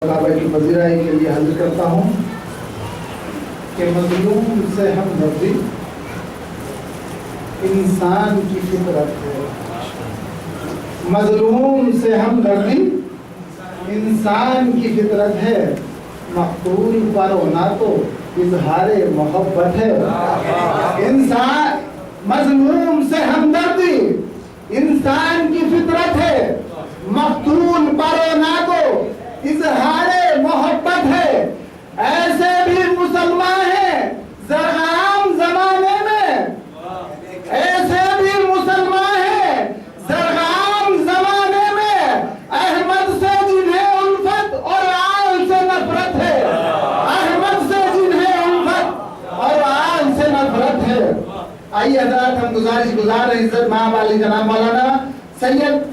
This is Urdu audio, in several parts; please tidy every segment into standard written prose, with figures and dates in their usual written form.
کی پذیرائی کے لیے حاضر کرتا ہوں کہ مظلوم سے ہمدردی انسان کی فطرت ہے. مظلوم سے ہمدردی انسان کی فطرت ہے. مقتول پر ہونا تو اظہار محبت ہے. انسان مظلوم سے ہمدردی انسان کی فطرت ہے. مقتول پر ہونا تو اظہار محبت ہے. ایسے بھی مسلمان ہیں زرعام زمانے میں، ایسے بھی مسلمان ہیں زرعام زمانے میں، احمد سے جنہیں الفت اور آل سے نفرت ہے. احمد سے جنہیں الفت اور آل سے نفرت ہے. آئیے حضرات، ہم گزار ہیں عزت ماں والی جناب مولانا سید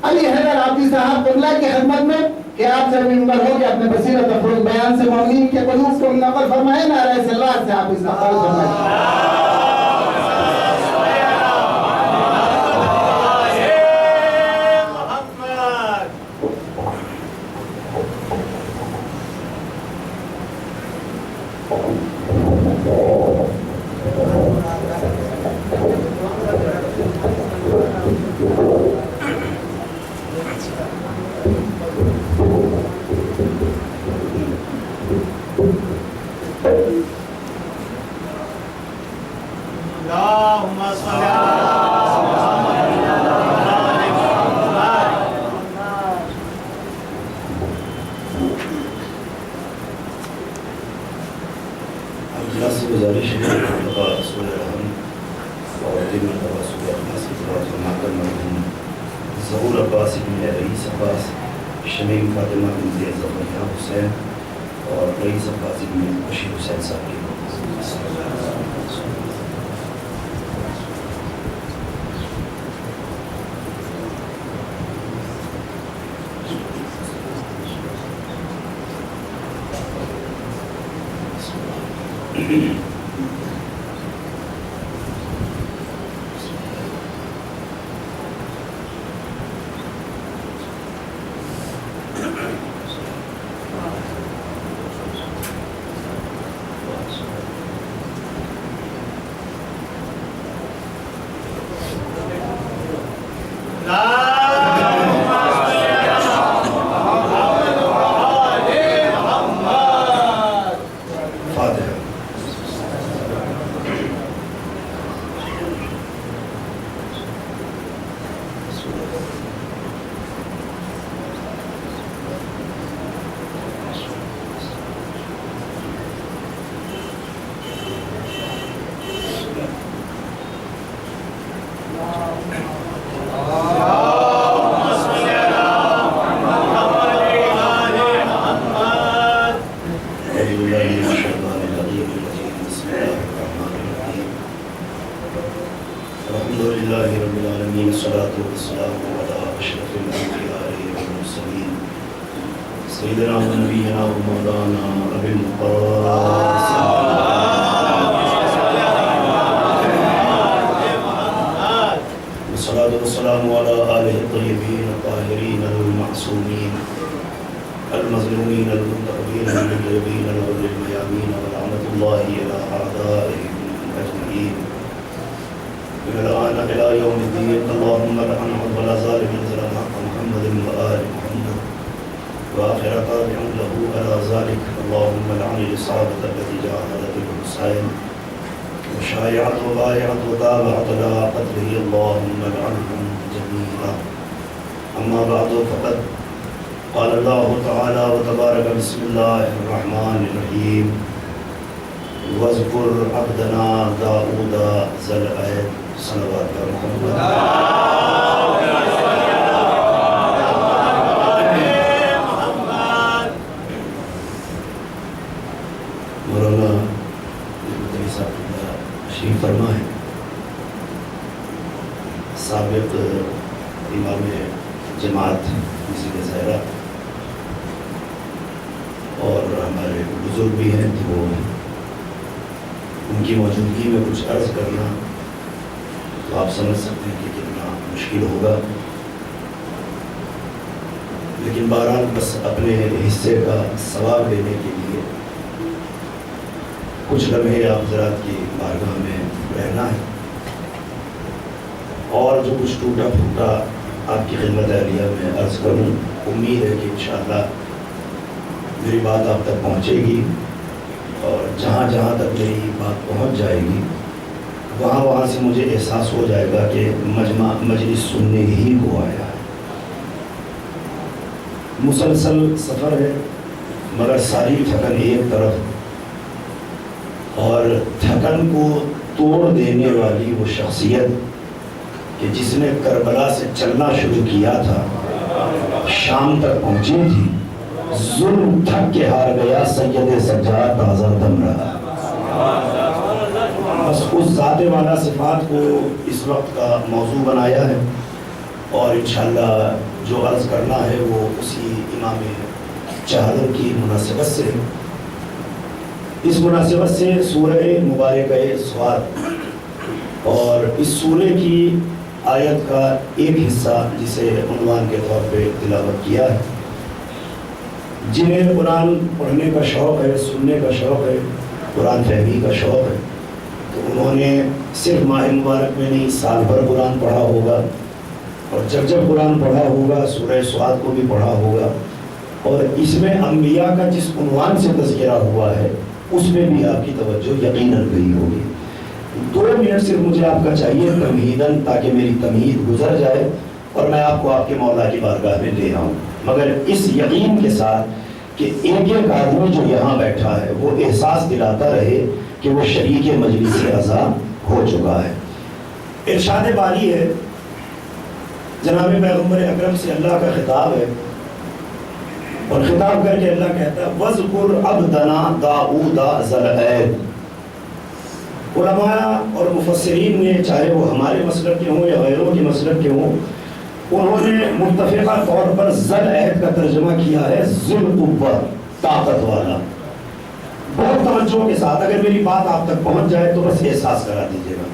علی حیدر عابدی صاحب قبلہ کی خدمت میں کہ آپ سے منبر ہو کہ اپنے بصیرت افروز بیان سے مومنین کے قلوب کو منور فرمائیں. نعرہ صلوات سے آپ استقبال فرمائیں. شمیم فاطمہ بنت زکریا حسین اور رئیس عباسی بن بشیر حسین صاحب کی سیدنا و نبینا و مولانا ابی القاسم والصلاة والسلام على آلہ الطیبین الطاہرین المعصومین المظلومین المنتخبین المجربین الغر المیامین ولعنۃ اللہ علی اعدائهم اجمعین من الآن إلى يوم الدين. اللهم لعنهم ولا ظالم ظلم حق محمد وآل محمد وآخر تابع له على ذلك. اللهم لعن الإصابة التي جاهدت بالحسين وشايعت وبايعت وتابعت على قتله. اللهم لعنهم جميعا. أما بعد فقد قال الله تعالى وتبارك بسم الله الرحمن الرحيم واذكر عبدنا داود ذا الأيد. صلوات محمد مولانا تشریف فرما ہے. سابق امام جماعت مسجد زہرا اور ہمارے بزرگ بھی ہیں، تو ان کی موجودگی میں کچھ عرض کرنا تو آپ سمجھ سکتے ہیں کہ کتنا مشکل ہوگا. لیکن بہرحال بس اپنے حصے کا ثواب لینے کے لیے کچھ لمحے آپ حضرات کی بارگاہ میں رہنا ہے، اور جو کچھ ٹوٹا پھوٹا آپ کی خدمت عالیہ میں عرض کروں، امید ہے کہ انشاءاللہ میری بات آپ تک پہنچے گی، اور جہاں جہاں تک میری بات پہنچ جائے گی وہاں سے مجھے احساس ہو جائے گا کہ مجلس سننے ہی کو آیا ہے۔ مسلسل سفر ہے، مگر ساری تھکن ایک طرف، اور تھکن کو توڑ دینے والی وہ شخصیت کہ جس نے کربلا سے چلنا شروع کیا تھا شام تک پہنچی تھی، ظلم تھک کے ہار گیا، سید سجاد تازہ دم رہا۔ بس اس ذات والا صفات کو اس وقت کا موضوع بنایا ہے، اور انشاءاللہ جو عرض کرنا ہے وہ اسی امام چہلم کی مناسبت سے ہے۔ اس مناسبت سے سورہ مبارکہ صاد اور اس سورہ کی آیت کا ایک حصہ جسے عنوان کے طور پہ تلاوت کیا ہے۔ جنہیں قرآن پڑھنے کا شوق ہے، سننے کا شوق ہے، قرآن فہمی کا شوق ہے، تو انہوں نے صرف ماہ مبارک میں نہیں سال بھر قرآن پڑھا ہوگا، اور جب قرآن پڑھا ہوگا سورہ صاد کو بھی پڑھا ہوگا، اور اس میں انبیاء کا جس عنوان سے تذکرہ ہوا ہے اس میں بھی آپ کی توجہ یقیناً گئی ہوگی۔ 2 منٹ صرف مجھے آپ کا چاہیے تمہیداً، تاکہ میری تمہید گزر جائے اور میں آپ کو آپ کے مولا کی بارگاہ میں لے آؤں، مگر اس یقین کے ساتھ کہ ایک ایک آدمی جو یہاں بیٹھا ہے وہ احساس دلاتا رہے کہ وہ شریک مجلس اعضا ہو چکا ہے۔ ارشاد باری ہے، جناب پیغمبر اکرم سے اللہ کا خطاب ہے، اور خطاب کر کے اللہ کہتا ہے وَاذْكُرْ عَبْدَنَا دَاؤُودَ ذَا الْأَيْدِ۔ علماء اور مفسرین نے، چاہے وہ ہمارے مسلک کے ہوں یا غیروں کے مسلک کے ہوں، انہوں نے متفقہ طور پر ذی العہد کا ترجمہ کیا ہے ذی القوۃ، طاقت والا۔ بہت توجہ کے ساتھ اگر میری بات آپ تک پہنچ جائے تو بس احساس کرا دیجیے گا۔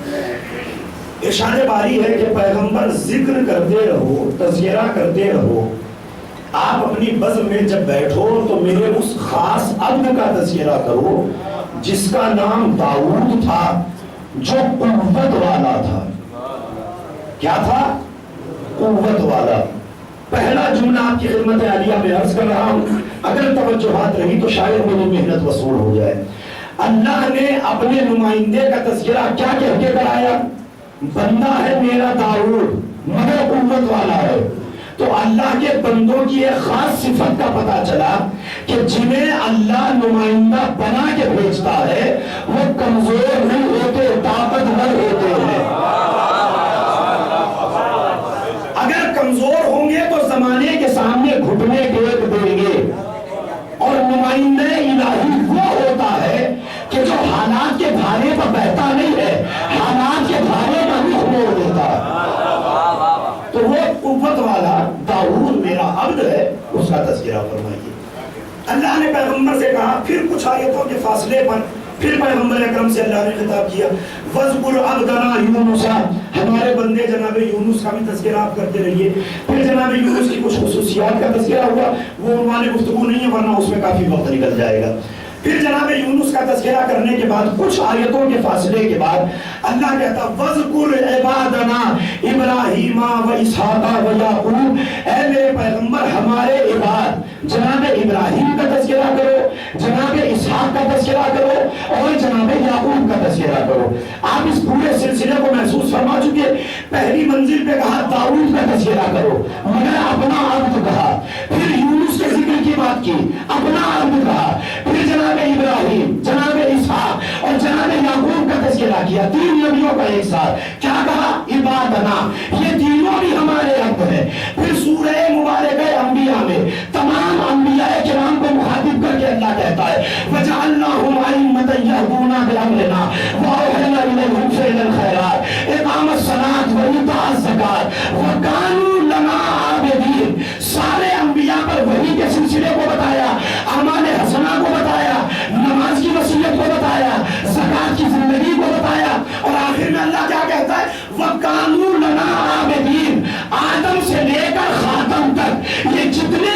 ارشاد باری ہے کہ پیغمبر ذکر کرتے رہو، تذکرہ کرتے رہو، آپ اپنی بزم میں جب بیٹھو تو میرے اس خاص عبد کا تذکرہ کرو جس کا نام داؤد تھا، جو قوت والا تھا۔ کیا تھا؟ قوت والا۔ پہلا جملہ آپ کی خدمت عالیہ میں عرض کر رہا ہوں، اگر توجہات رہی تو شاید میری محنت وصول ہو جائے۔ اللہ نے اپنے نمائندے کا تذکرہ کیا کہہ کے کرایا؟ بندہ ہے میرا داؤد مگر قوت والا ہے۔ تو اللہ کے بندوں کی ایک خاص صفت کا پتہ چلا کہ جنہیں اللہ نمائندہ بنا کے بھیجتا ہے وہ کمزور نہیں ہوتے، طاقتور ہوتے ہیں۔ اگر کمزور ہوں گے تو زمانے کے سامنے گھٹنے ٹیک دیں گے، اور نمائندہ الہی وہ ہوتا ہے کہ جو حالات کے بھارے پر بہتا نہیں ہے، حالات کے بھارے پر بھی موڑ دیتا ہے۔ تو وہ قوت والا داؤد میرا عبد ہے، اس کا تذکرہ فرمائیے۔ اللہ نے پیغمبر سے کہا، پھر کچھ آیتوں کے فاصلے پر پھر پیغمبر اکرم سے اللہ نے خطاب کیا وَاذْكُرْ عَبْدَنَا یونس، ہمارے بندے جناب یونس کا بھی تذکرہ آپ کرتے رہیے۔ پھر جناب یونس کی کچھ خصوصیات کا تذکرہ ہوا، وہ عنوان گفتگو نہیں ہے ورنہ اس میں کافی وقت نکل جائے گا۔ پھر جناب یونس کا تذکرہ کرنے کے بعد کچھ آیتوں کے فاصلے کے بعد اللہ کہتا وَاذْكُرْ عِبَادَنَا إِبْرَاهِيمَ وَإِسْحَاقَ وَيَعْقُوبَ، اے میرے پیغمبر ہمارے عباد جناب ابراہیم کا تذکرہ کرو، جناب اسحاق کا تذکرہ کرو، اور جناب یعقوب کا تذکرہ کرو۔ آپ اس پورے سلسلے کو محسوس فرما چکے۔ پہلی منزل پہ کہا داؤد کا تذکرہ کرو مگر اپنا عبد کہا، پھر یونس کے ذکر کی بات کی، اپنا عبد کہا، پھر جناب ابراہیم، جناب اسحاق اور جناب یعقوب کا تذکرہ کیا، 3 نبیوں کا ایک ساتھ۔ کیا کہا؟ عبادنا، یہ تینوں بھی ہمارے عبد ہیں۔ پھر سورہ مبارکہ انبیاء میں تمام انبیاء کرام کو مخاطب کر کے اللہ کہتا ہے وَجَعَلْنَاهُمْ أَئِمَّةً يَهْدُونَ بِأَمْرِنَا وَأَوْحَيْنَا إِلَيْهِمْ فِعْلَ الْخَيْرَاتِ إِقَامَ الصَّلَاةِ وَإِيتَاءَ الزَّكَاةِ وَكَانُوا لَنَا عَابِدِينَ۔ سارے انبیاء پر وحی کے سلسلے کو بتایا، اعمال حسنہ کو بتایا، نماز کی وصیت کو بتایا، زکات کی زندگی کو بتایا، اور آخر میں اللہ کیا کہتا ہے وَكَانُوا لَنَا عَابِدِينَ۔ آدم سے لے کر خاتم تک یہ جتنے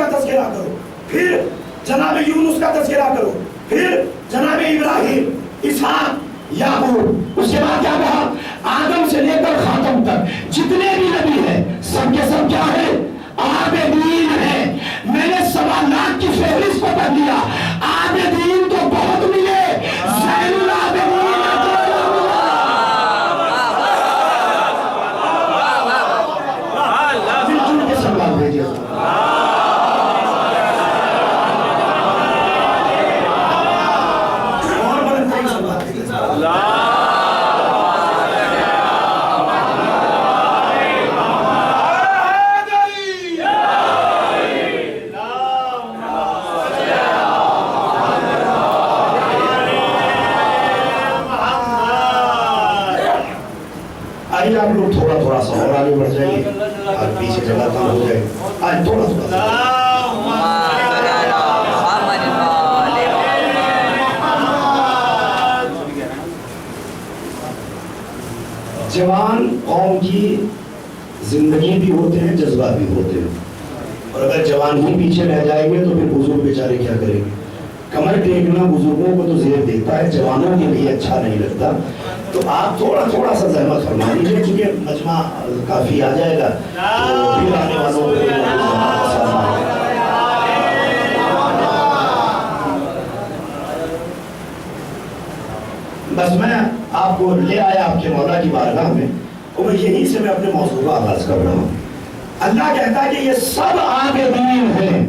کا تذکرہ کرو، پھر جناب یونس کا تذکرہ کرو، پھر جناب ابراہیم، اسحاق، یعقوب، اس کے بعد کیا کہا؟ آدم سے لے کر خاتم تک جتنے بھی نبی ہیں سب کے سب کیا ہے؟ عابدین ہیں۔ میں نے 1.25 لاکھ کی فہرست کو پڑھ لیا، عابدین تو بہت ملے، زین العابدین آپ لوگ تھوڑا سا اور آگے بڑھ جائیے، آج پیچھے جگہ کم ہو جائے، آج تھوڑا سا جوان قوم کی زندگی بھی ہوتے ہیں، جذبات بھی ہوتے ہیں، اور اگر جوان ہی پیچھے رہ جائیں گے تو پھر بزرگ بیچارے کیا کریں گے؟ کمر ٹیکنا بزرگوں کو تو زیر دیتا ہے، جوانوں کے لیے اچھا نہیں لگتا۔ تو آپ تھوڑا سا زحمت فرما لیجیے، کیونکہ مجمع کافی آ جائے گا تو پھر آنے والوں کو بس میں آپ کو لے آیا آپ کے مولا کی بارگاہ میں، اور یہیں سے میں اپنے موضوع کا آغاز کر رہا ہوں۔ اللہ کہتا ہے کہ یہ سب عابدین ہیں،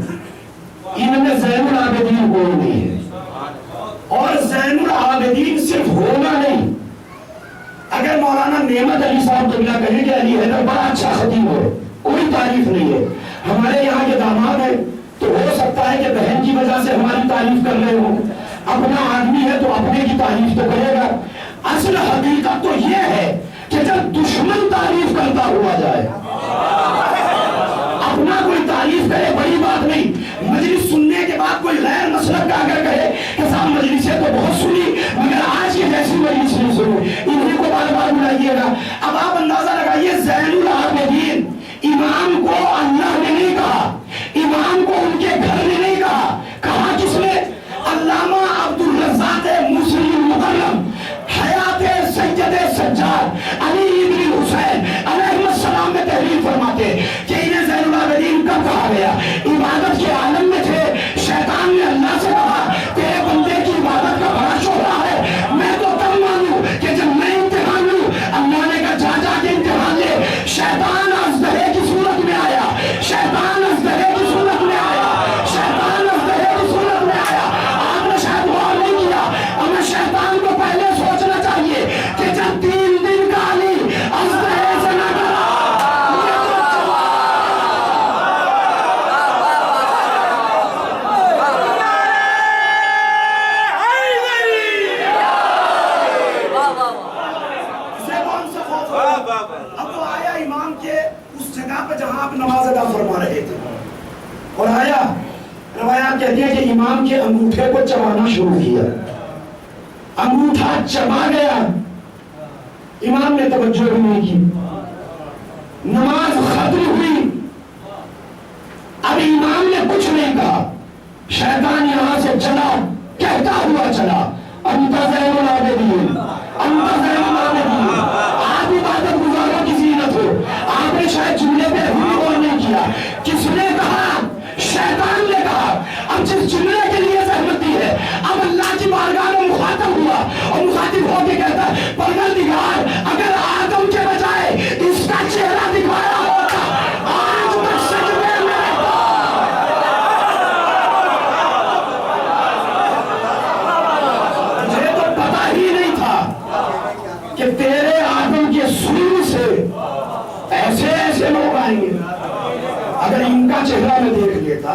ان میں زین العابدین کوئی نہیں ہے۔ اور زین العابدین صرف ہونا نہیں، اگر مولانا نعمت علی صاحب قبلہ کہیں کہ علی حیدر بڑا اچھا خطیب ہے، کوئی تعریف نہیں ہے۔ ہمارے یہاں کے داماد ہیں تو ہو سکتا ہے کہ بہن کی وجہ سے ہماری تعریف کر رہے ہوں، اپنا آدمی ہے تو اپنے کی تعریف تو کرے گا۔ اصل حقیقت تو یہ ہے کہ جب دشمن تعریف کرتا ہوا جائے، اپنا کوئی تعریف کرے بڑی بات نہیں، مجلس سننے کے بعد کوئی غیر مسلک کا اگر کہے کہ صاحب مجلسیں تو بہت سنی مگر آج کی جیسی مجلس نہیں سنی، انہیں کو بار بار بلائیے گا۔ اب آپ اندازہ لگائیے، زین العابدین امام کو اللہ نے نہیں کہا، امام کو ان کے گھر نے نہیں کہا، کہا کس نے؟ علامہ عبدالرزاق مصری المکرم حیات سید سجاد علی ابن حسین علیہ السلام میں تحریر فرماتے کہ انہیں زین العابدین کب کہا گیا؟ عبادت کے عالم میں تھے، شیطان نے اللہ سے کہا تیرے بندے کی عبادت کا بڑا شہرہ ہے، میں تو تب مانوں کہ جب میں امتحان لوں۔ اللہ نے کہا جا کے امتحان لے۔ شیطان ازدہے کی صورت میں آیا، شیطان ازدہے کی صورت میں آیا، شیطان ازدہے کی صورت میں آیا۔ آپ نے شاید غور نہیں کیا، ہمیں شیطان کو پہلے سوچنا چاہیے کہ جب 3 دن کا علی ازدہے سے نہ ڈرا، اب وہ آیا امام کے اس جگہ پہ جہاں آپ نماز ادا فرما رہے تھے، اور آیا، روایات کہتی ہیں کہ امام کے انگوٹھے کو چبانا شروع کیا، انگوٹھا چبا گیا، امام نے توجہ بھی نہیں کی، نماز ختم ہوئی، اب امام نے کچھ نہیں کہا، شیطان یہاں سے چلا، کہتا ہوا چلا، انت زین العابدین، انت زین العابدین، آپ عبادت گزاروں کی زینت ہو۔ آپ نے شاید جملے پہ غور نہیں کیا، کس نے کہا؟ شیطان نے کہا۔ اب جس جملے کے لیے زحمت دی ہے، اب اللہ کی بارگاہ میں مخاطب ہوا، اور مخاطب ہو کے کہتا ہے پروردگار اگر آدم کے بجائے اس کا چہرہ دکھایا ہوتا آج تک سجدے میں رہتا۔ مجھے تو پتا ہی نہیں تھا کہ تیرے آدم کے سور سے ایسے لوگ آئیں گے۔ اگر ان کا چہرہ میں دیکھ لیتا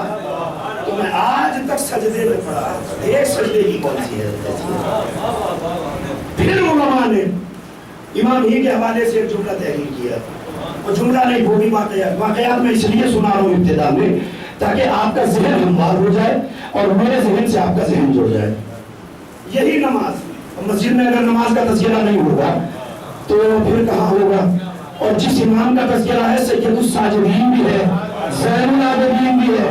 تو میں آج تک سجدے میں پڑا۔ ایک سجدے کی کون سی ہے؟ پھر علماء نے امام ہی کے حوالے سے ایک جملہ تحریر کیا، وہ جملہ نہیں، وہ بھی واقعات میں اس لیے سنا رہا ہوں ابتدا میں تاکہ آپ کا ذہن ہموار ہو جائے اور میرے ذہن سے آپ کا ذہن جڑ جائے۔ یہی نماز، مسجد میں اگر نماز کا تذکرہ نہیں ہوگا تو پھر کہاں ہوگا؟ اور جس امام کا تذکرہ ہے سید الساجدین بھی ہے، زین العابدین بھی ہے.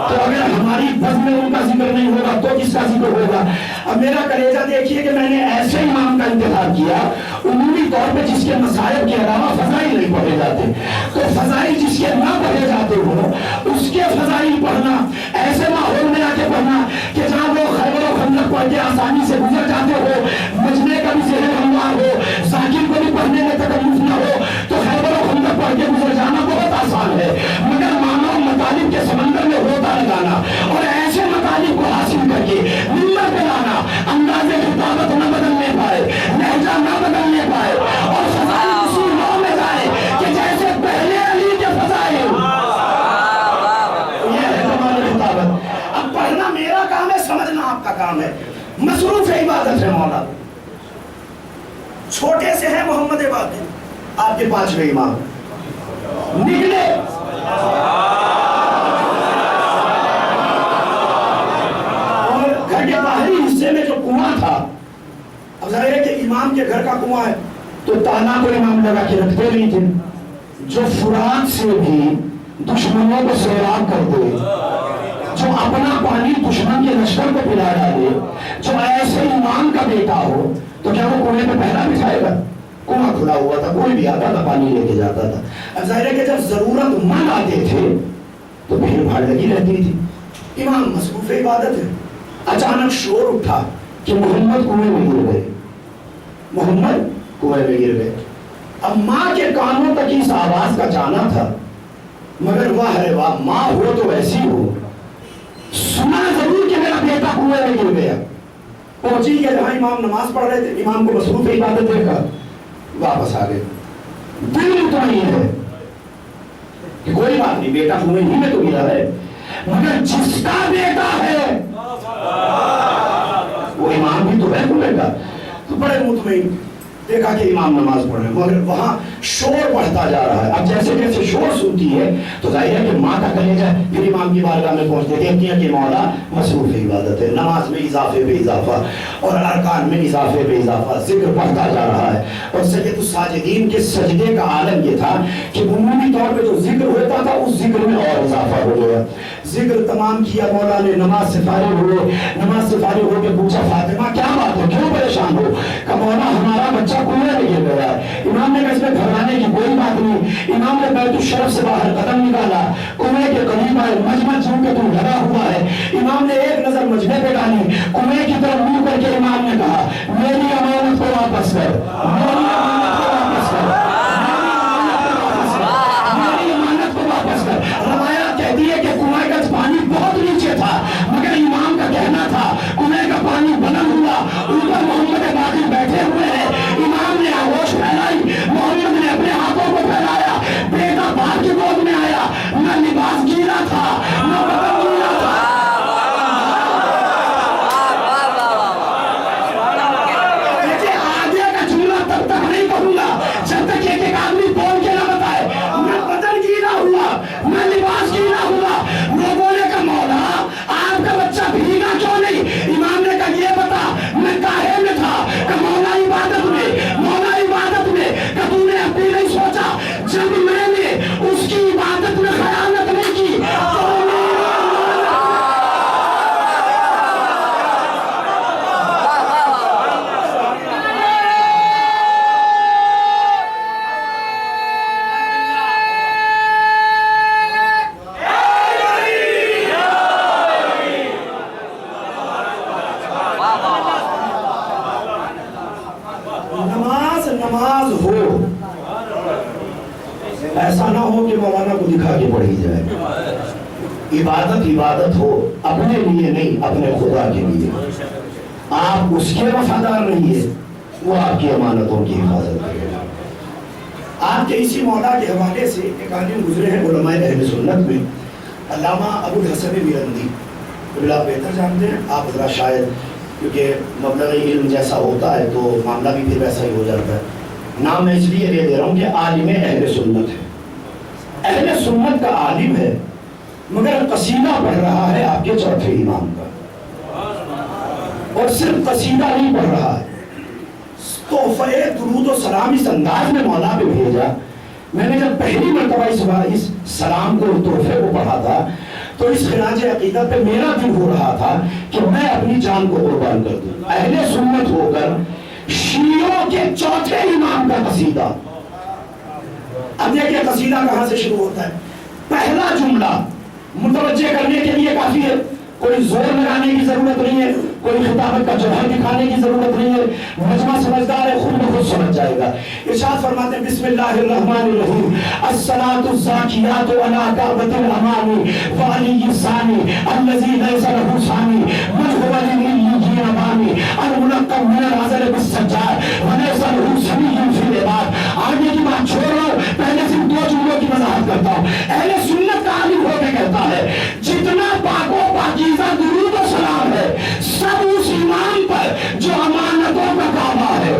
تو اگر ہماری بزم میں ان کا ذکر نہیں ہوگا تو کس کا ذکر ہوگا؟ اب میرا کلیجہ دیکھیے کہ میں نے ایسے امام کا انتخاب کیا عمومی طور پہ جس کے مصائب کے علاوہ فضائل نہیں پڑھے جاتے. تو فضائل جس کے نہ پڑھے جاتے ہوں اس کے فضائل پڑھنا، ایسے ماحول میں آ کے پڑھنا کہ جہاں وہ خیبر و خندق پڑھ کے آسانی سے گزر جاتے ہو، مجمع کا بھی ذہن ہموار ہو، ذاکر کو بھی پڑھنے میں تکلف نہ ہو، تو خیبر و خندق پڑھ کے گزر جانا بہت آسان ہے. مگر معنی و مطالب کے سمندر میں ہوتا لگانا اور ایسے مطالب کو حاصل کر کے ممبر پہ لانا، انداز خطابت نہ بدلنے پائے، لہجہ نہ بدلنے پائے، اور فضائل اسی نو میں جائے کہ جیسے پہلے علی کے فضائل. یہ ہے ہماری خطابت. اب پڑھنا میرا کام ہے، سمجھنا آپ کا کام ہے. مصروف عبادت ہے مولا. چھوٹے سے ہیں محمد عبادت آپ کے 5ویں امام نکلے. اور گھر کے باہری حصے میں جو کنواں تھا، اب ظاہر ہے کہ امام کے گھر کا کنواں ہے تو تانا کو امام لگا کے رکھتے نہیں تھے جو فرات سے بھی دشمنوں کو سیراب کر دے، جو اپنا پانی دشمن کے لشکر کو پلا ڈالے، جو ایسے امام کا بیٹا ہو تو کیا وہ کنویں پہ پہرا بٹھائے گا؟ کنواں کھلا ہوا تھا، کوئی بھی آتا تھا پانی لے کے جاتا تھا. اب ظاہر ہے کہ جب ضرورت مند آتے تھے تو بھیڑ بھاڑ لگی رہتی تھی. امام مصروف عبادت ہے. اچانک شور اٹھا کہ محمد کنویں میں گر گئے، محمد کنویں میں گر گئے. اب ماں کے کانوں تک اس آواز کا جانا تھا، مگر واہ رے واہ، ماں ہو تو ایسی ہو، سنا ضرور کہ میرا بیٹا کنویں میں گر گیا. پہنچی کہ جہاں امام نماز پڑھ رہے تھے، امام کو مصروف عبادت دیکھا، واپس آ گئے. دل مطمئن ہے کہ کوئی بات نہیں، بیٹا کنویں ہی میں تو گرا ہے، مگر جس کا بیٹا ہے وہ امام بھی تو ہے کنویں کا. تو بڑے مطمئن دیکھا کہ امام نماز پڑھ رہے ہیں، مگر وہاں شور بڑھتا جا رہا ہے. اب جیسے جیسے شور سنتی ہے تو ظاہر ہے کہ ماں کا کلیجہ پھر امام کی بارگاہ میں پہنچتے دیکھتی ہیں کہ مولا مصروف عبادت ہے، نماز میں اضافے پہ اضافہ اور ارکان میں اضافے پہ اضافہ، ذکر بڑھتا جا رہا ہے. اور سید الساجدین کے سجدے کا عالم یہ تھا کہ عمومی طور پہ جو ذکر ہوتا تھا اس ذکر میں اور اضافہ ہو گیا. ذکر تمام کیا مولا نے، نماز سے فارغ ہوئے. نماز سے فارغ ہو کے پوچھا فاطمہ کیا بات ہے، کیوں پریشان ہو؟ کہ مولا ہمارا بچہ کنویں میں گر گیا ہے. امام نے کہا اس میں گھبرانے کی کوئی بات نہیں. امام نے بیت الشرف سے باہر قدم نکالا، کنویں کے قریب آئے، مجمع چون کے تم لگا ہوا ہے. امام نے ایک نظر مجمع پہ ڈالی، کنویں کی طرف منہ کر کے امام نے کہا میری امانت کو واپس کر، میری امانت کو واپس کر، میری امانت کو واپس کر. روایات کہتی ہے کہ کنویں کا پانی بہت نیچے تھا، مگر امام کا کہنا تھا کنویں کا پانی بلند ہوا، اوپر محمد باقی بیٹھے ہوئے ہیں. امام نے آغوش پھیلائی، محمد نے اپنے ہاتھوں کو پھیلایا، بیٹا باپ کی گود میں آیا، نہ لباس گیلا تھا نہ بدن گیلا تھا. آگے کا جملہ تب تک نہیں کہوں گا جب تک ایک آدمی بول کے نہ بتائے نہ بدن گیلا ہوا نہ لباس گیلا ہوا. وہ بولے کہ مولا آپ کا بچہ بھیگا کیوں نہیں؟ امام نے کہا یہ بتا میں کاہے میں تھا، کہ مولا عبادت میں، مولا عبادت میں. کہ تو نے اب بھی نہیں سوچا جب میں نے اس کی عبادت میں خیانت نہیں کی تو نماز ہو، ایسا نہ ہو کہ مولانا کو دکھا کے پڑھی جائے. عبادت عبادت ہو، اپنے لیے نہیں اپنے خدا کے لیے. آپ اس کے وفادار رہیے، وہ آپ کی امانتوں کی حفاظت کرے گا. آپ کے اسی مولا کے حوالے سے ایک عالم گزرے ہیں علماء اہل سنت میں، علامہ ابو الحسن میرندی. آپ بہتر جانتے ہیں، آپ ذرا شاید کیونکہ مبلغ علم جیسا ہوتا ہے تو معاملہ بھی پھر ویسا ہی ہو جاتا ہے. نام میں اس لیے لے دے رہا ہوں کہ عالم اہل سنت ہے، اہل سنت کا عالم ہے، مگر قصیدہ پڑھ رہا ہے آپ کے چوتھے امام کا. اور صرف قصیدہ نہیں پڑھ رہا ہے، تحفہ درود و سلام اس انداز میں مولا پہ بھیجا میں نے جب پہلی مرتبہ اس سلام کو تحفے کو پڑھا تھا تو اس خراج عقیدت پہ میرا دل ہو رہا تھا کہ میں اپنی جان کو قربان کر دوں. اہل سنت ہو کر شیعوں کے چوتھے امام کا قصیدہ. اب دیکھیں قصیدہ کہاں سے شروع ہوتا ہے. پہلا جملہ متوجہ کرنے کے لیے کافی ہے, کوئی زور لگانے کی ضرورت نہیں ہے, کوئی خطابت کا جوہر دکھانے کی ضرورت نہیں ہے, مجمع سمجھدار ہے, خود بخود سمجھ جائے گا. ارشاد فرماتے ہیں بسم اللہ الرحمن الرحیم الصلاۃ الزاکیات علی کعبۃ الامانی وعلی الثانی الذی لیس له ثانی من هو للعلیین بانی الملقب من الازل بالسجاد وليس له سمیع فی العباد. آگے کی بات چھوڑ رہا ہوں, پہلے صرف دو جملوں کی وضاحت کرتا ہوں. اہل سنت کا عالم ہو کے کہتا ہے جتنا پاک و پاکیزہ درود و سلام ہے سب اس امام پر جو امانتوں کا کعبہ ہے,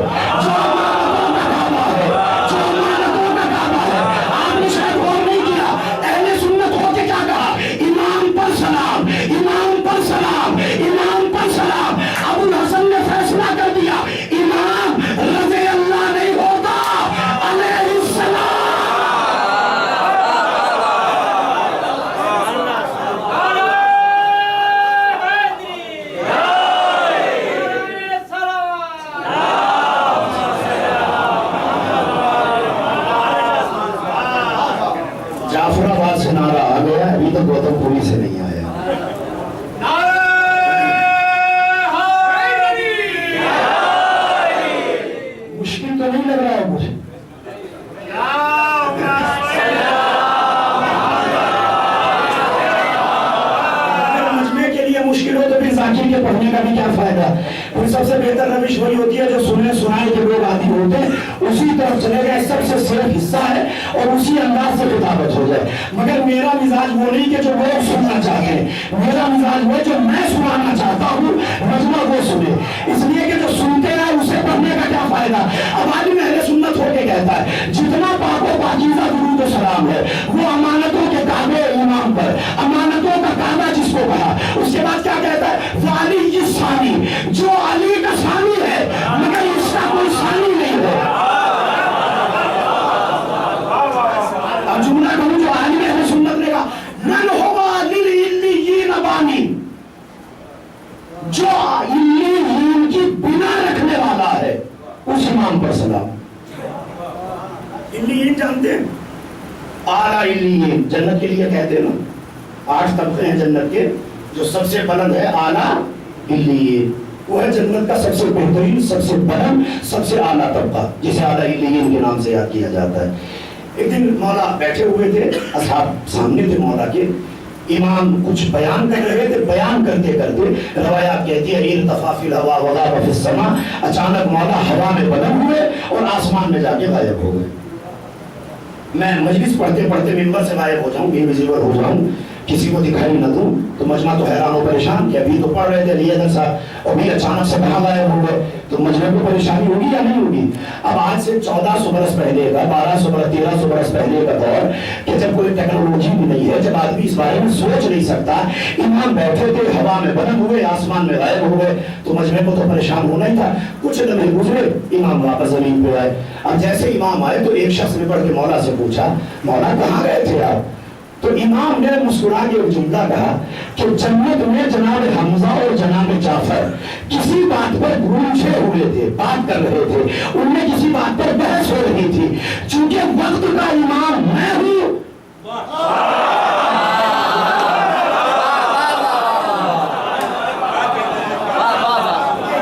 جو امانتوں کا کعبہ ہے, جو امانتوں کا کعبہ ہے. آپ نے شاید غور نہیں کیا, اہل سنت ہو کے کیا کہا, امام پر سلام, امام پر سلام, امام پر سلام. ابو الحسن نے فیصلہ کر دیا امام رضی اللہ نہیں ہوتا, علیہ السلام. جعفر آباد سے نعرہ آ گیا, ابھی تک گوتم پوری سے نہیں آیا. مشکل تو نہیں لگ رہا ہے مجھے. اگر مجمع کے لیے مشکل ہو تو پھر ذاکر کے پڑھنے کا بھی کیا فائدہ. پھر سب سے بہتر روش وہی ہوتی ہے جو سننے سنائے کے لوگ عادی ہوتے ہیں اسی طرف چلے گئے, سب سے صرف حصہ ہے اور اسی انداز سے خطابت ہو جائے. مگر میرا مزاج وہ نہیں کہ جو لوگ سننا چاہتے ہیں, میرا مزاج وہ جو میں سنانا چاہتا ہوں مجمع وہ سنے. اس لیے کہ جو سنتے ہیں اسے پڑھنے کا کیا فائدہ. اب عالم اہل سنت ہو کے کہتا ہے جتنا پاک و پاکیزہ درود و سلام ہے وہ امانتوں کے کعبے امام پر, امانتوں کا کعبہ جس کو کہا. اس کے بعد کیا کہتا ہے والی ثانی, جو علی کا ثانی ہے مگر اس کا کوئی ثانی نہیں ہے. اب جملہ کہوں جو عالم اہل سنت نے کہا من ہوا للعلیین بانی, جو علیین کی بنا رکھنے والا ہے اس امام پر سلام. علیین جانتے ہیں, اعلی علیین جنت کے لیے کہتے ہیں نا, 8 طبقے ہیں جنت کے, جو سب سے بلند ہے اعلی علیین, وہ ہے جنت کا سب سے بہترین, سب سے بلند, سب سے اعلیٰ طبقہ, جسے اعلیٰ علیین کے نام سے یاد کیا جاتا ہے. ایک دن مولا بیٹھے ہوئے تھے, اصحاب سامنے تھے مولا کے, امام کچھ بیان کر رہے تھے, بیان کرتے کرتے روایات کہتی ہے ارتفع فی الہوا وغاب فی السماء, اچانک مولا ہوا میں بلند ہوئے اور آسمان میں جا کے غائب ہو گئے. میں مجلس پڑھتے پڑھتے ممبر سے غائب ہو جاؤں, انویزیبل ہو جاؤں, کسی کو دکھائی نہ دوں تو مجمع تو حیران و پریشان کہ ابھی تو پڑھ رہے تھے لیدر صاحب اور بھی اچانک سے کہاں غائب ہو گئے, تو مجمع کو پریشانی ہوگی یا نہیں ہوگی. اب آج سے 1400 برس پہلے کا, 1200 برس 1300 برس پہلے کا دور کہ جب کوئی ٹیکنالوجی بھی نہیں ہے, جب آدمی اس بارے میں سوچ نہیں سکتا, امام بیٹھے تھے ہوا میں بلند ہوئے آسمان میں غائب ہو گئے, تو مجمع کو تو پریشان ہونا ہی تھا. کچھ لمحے گزرے, امام واپس زمین پہ آئے. اب جیسے امام آئے تو ایک شخص نے پڑھ کے مولا سے پوچھا مولا کہاں گئے تھے آپ. تو امام نے مسکرا کے ایک جملہ کہا کہ جنت میں جناب حمزہ اور جناب جعفر کسی بات پر گونجے ہوئے تھے, بات کر رہے تھے, ان میں کسی بات پر بحث ہو رہی تھی. چونکہ وقت کا امام میں ہوں,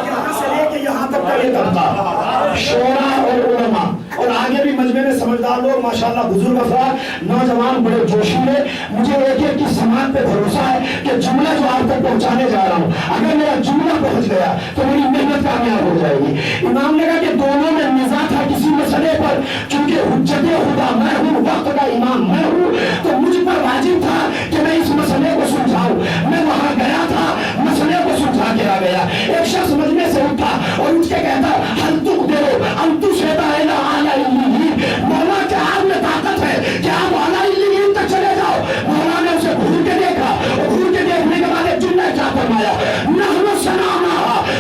یہاں سے لے کے یہاں تک کا یہ طبقہ شورا اور علماء اور آگے بھی مجمع میں سمجھدار لوگ ماشاءاللہ, بزرگ افراد, نوجوان بڑے جوشی میں. مجھے ایک ایک کی سماعت پہ بھروسہ ہے کہ جملہ جو آپ تک پہنچانے جا رہا ہوں, اگر میرا جملہ پہنچ گیا تو میری محنت کامیاب ہو جائے گی. امام نے کہا کہ دونوں میں نزاع تھا کسی مسئلے پر, چونکہ حجت خدا میں ہوں, وقت کا امام میں ہوں, تو مجھ پر واجب تھا کہ میں اس مسئلے کو سلجھاؤں. میں وہاں گیا تھا, مسئلے کو سلجھا کے آ گیا. ایک شخص مجمع سے اٹھا اور اٹھ کے کہتا حل تک دے انتو شہدہ الہ اعلی علیین, مولا کے آپ میں طاقت ہے کہ آپ اعلی علیین تک چلے جاؤ. مولا نے اسے گھور کے دیکھا, اور گھور کے دیکھنے کے بعد ایک جملہ کیا فرمایا نحن صنعنا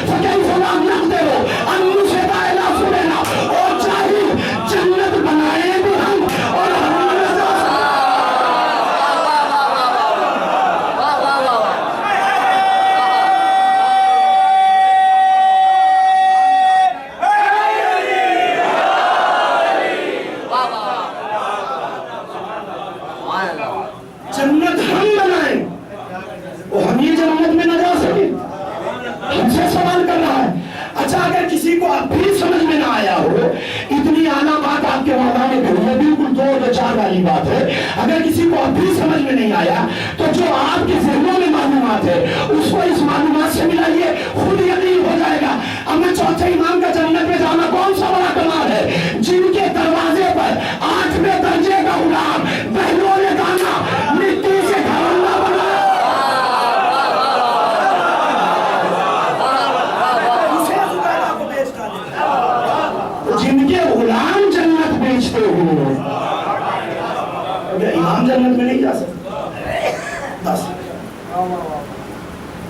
فکیف لا نقدر ان نشهد الی فلان, اور چاہیے جنت بنائے بھی ہم آیا ہو، اتنی اعلیٰ بات آپ کے مولا نے کہی ہے، بالکل 2-4 والی بات ہے. اگر کسی کو اب بھی سمجھ میں نہیں آیا تو جو آپ کے ذہنوں میں معلومات ہے اس کو اس معلومات سے ملائیے، خود یقین ہو جائے گا. اب میں چوتھے امام کا جنت میں جانا کون سا بڑا کمال ہے، جن کے دروازے پر 8ویں درجے کا غلام بہلول دانا مٹی سے گھرانہ بنا، جن کے غلام جنت بیچتے ہوئے. امام جنت میں نہیں جا سکتا. بس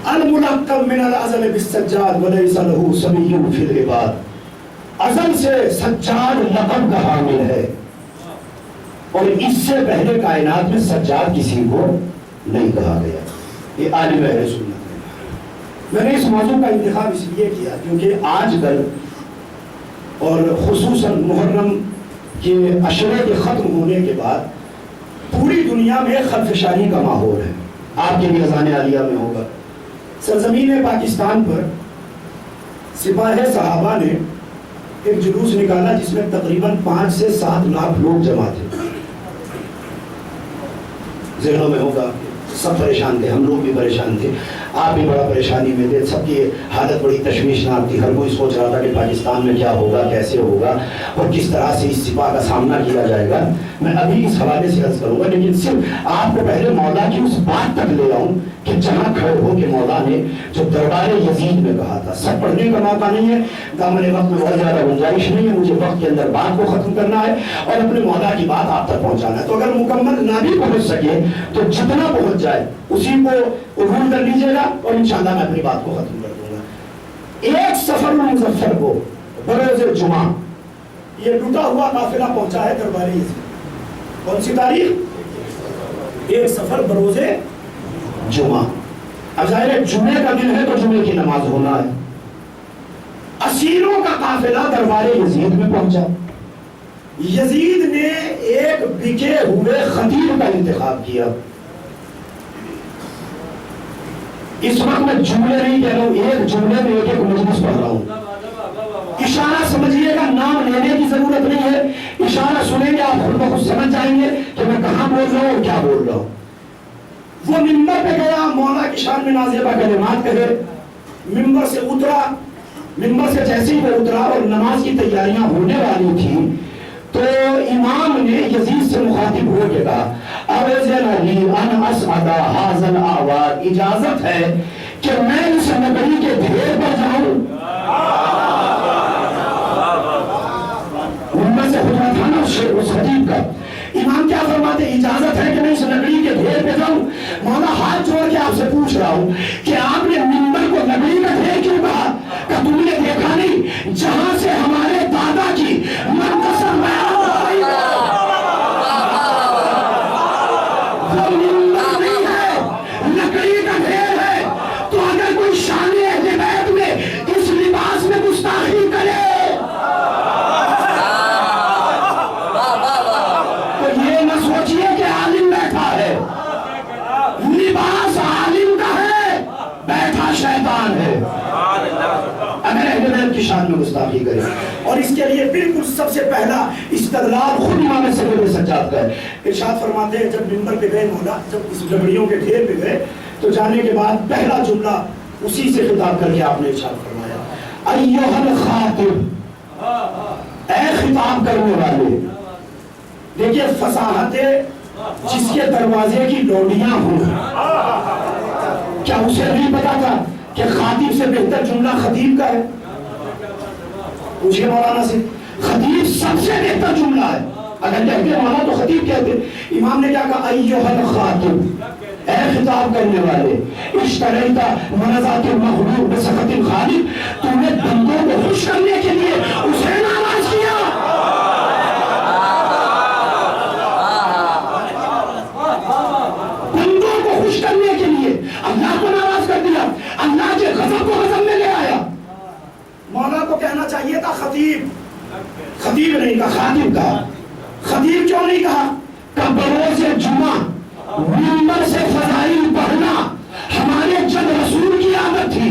الملقب من الازل بالسجاد وليس له سمي في العباد. ازل سے سجاد لقب کا حامل ہے اور اس سے پہلے کائنات میں سجاد کسی کو نہیں کہا گیا. یہ عالم اہل سنت ہے. میں نے اس موضوع کا انتخاب اس لیے کیا کیونکہ آج کل اور خصوصاً محرم کے عشرے کے ختم ہونے کے بعد پوری دنیا میں خلفشانی کا ماحول ہے. آپ کے بھی اذان عالیہ میں ہوگا. سرزمین پاکستان پر سپاہ صحابہ نے ایک جلوس نکالا جس میں تقریباً 5 سے 7 لاکھ لوگ جمع تھے. ذہنوں میں ہوگا سب پریشان تھے، ہم لوگ بھی پریشان تھے، آپ بھی بڑا پریشانی میں تھے. سب کی حالت بڑی تشویشناک تھی. ہر کوئی سوچ رہا تھا کہ پاکستان میں کیا ہوگا، کیسے ہوگا اور کس طرح سے اس سپاہ کا سامنا کیا جائے گا. میں ابھی اس حوالے سے عرض کروں گا، لیکن صرف آپ کو پہلے مولا کی اس بات تک لے آؤں کہ جہاں کھڑے ہو کہ مولا نے جو دربار یزید میں کہا تھا. سب پڑھنے کا موقع نہیں ہے، دامن وقت میں بہت زیادہ گنجائش نہیں ہے، مجھے وقت کے اندر بات کو ختم کرنا ہے اور اپنے مولا کی بات آپ تک پہنچانا ہے. تو اگر مکمل نہ بھی پہنچ سکے تو جتنا پہنچ جائے اسی کو عبور کر لیجیے گا اور انشاءاللہ میں اپنی بات کو ختم کر دوں گا. ایک سفر مظفر کو بروز جمعہ یہ لٹا ہوا قافلہ پہنچا ہے دربار یزید. کون سی تاریخ؟ ایک سفر بروز جمعہ. اب ظاہر ہے جمعے کا دن ہے تو جمعے کی نماز ہونا ہے. اسیروں کا قافلہ دربار یزید میں پہنچا. یزید نے ایک بکے ہوئے خطیب کا انتخاب کیا. اس وقت میں جملے نہیں کہہ رہا ہوں، ایک جملے میں ایک مجلس پڑھ رہا ہوں. اشارہ سمجھیے گا، نام لینے کی ضرورت نہیں ہے. اشارہ سنیں گے آپ خود بخود سمجھ جائیں گے کہ میں کہاں بول رہا ہوں اور کیا بول رہا ہوں. وہ ممبر پہ گیا، مولا کی شان میں نازیبہ کلمات کہے، ممبر سے اترا. ممبر سے جیسے ہی وہ اترا اور نماز کی تیاریاں ہونے والی تھی تو امام نے یزید سے مخاطب ہو کے کہا اوزن لی ان اسعد ھذا الاعواد، اجازت ہے کہ میں اس نبی کے ڈھیر پر جاؤں. ممبر سے خطبہ تھا نا اس خطیب کا. امام کیا فرماتے؟ اجازت ہے کہ میں اس نبی کے ڈھیر پہ جاؤں. مولا ہاتھ جوڑ کے آپ سے پوچھ رہا ہوں کہ آپ نے ممبر کو نبی کا ڈھیر کیوں کہا؟ کہ تم نے دیکھا نہیں جہاں سے ہمارے دادا کی منتصر بیان ہو رہی ہے وہ ممبر نہیں ہے، لکڑی کا ڈھیر ہے. تو اگر کوئی شان اہل بیت میں اس لباس میں گستاخی کرے شیطان ہے، اگر اہل بیت کی شان میں گستاخی کرے. اور اس کے لیے بالکل سب سے پہلا استدلال خود امام سید سجاد کا ہے. ارشاد فرماتے ہیں جب ممبر پہ گئے مولا، جب اس لکڑیوں کے ڈھیر پہ گئے تو جانے کے بعد پہلا جملہ اسی سے خطاب کر کے آپ نے ارشاد فرمایا ایھا الخاطب، اے خطاب کرنے والے. دیکھیے فصاحت جس کے دروازے کی لوڈیاں ہوں. کیا اسے نہیں پتا تھا کہ خطیب سے بہتر جملہ خطیب کا ہے؟ پوچھئے مولانا سے، خطیب سب سے بہتر جملہ ہے. اگر کہتے مولانا تو خطیب کہتے. امام نے کیا کہا ایھا الخاطب، اے خطاب کرنے والے، اشتریت منازعۃ المخلوق بسخط الخالق، تم نے بندوں کو خوش کرنے کے لیے اسے ناراض کیا. بندوں کو خوش کرنے کے لیے اللہ کو ناراض کر دیا، اللہ کے غضب کو غضب میں لے آیا. مولا کو کہنا چاہیے تھا خطیب، خطیب نہیں کہا خاطب کہا. خطیب کیوں نہیں کہا؟ کہ بروز جمعہ ممبر سے فضائل پڑھنا ہمارے جد رسول کی عادت تھی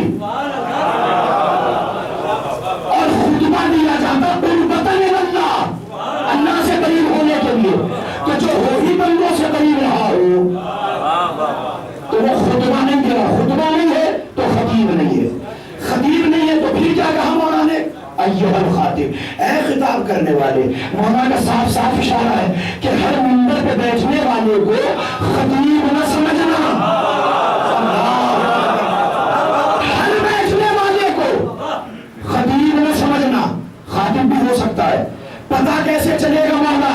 اور خطبہ دیا جاتا ایھا الخاطب، اے خطاب کرنے والے. مولا کا صاف صاف اشارہ ہے کہ ہر منبر پہ بیٹھنے والے کو خطیب نہ سمجھنا. ہر بیٹھنے والے کو خطیب نہ سمجھنا. خاطب بھی ہو سکتا ہے. پتہ کیسے چلے گا مولا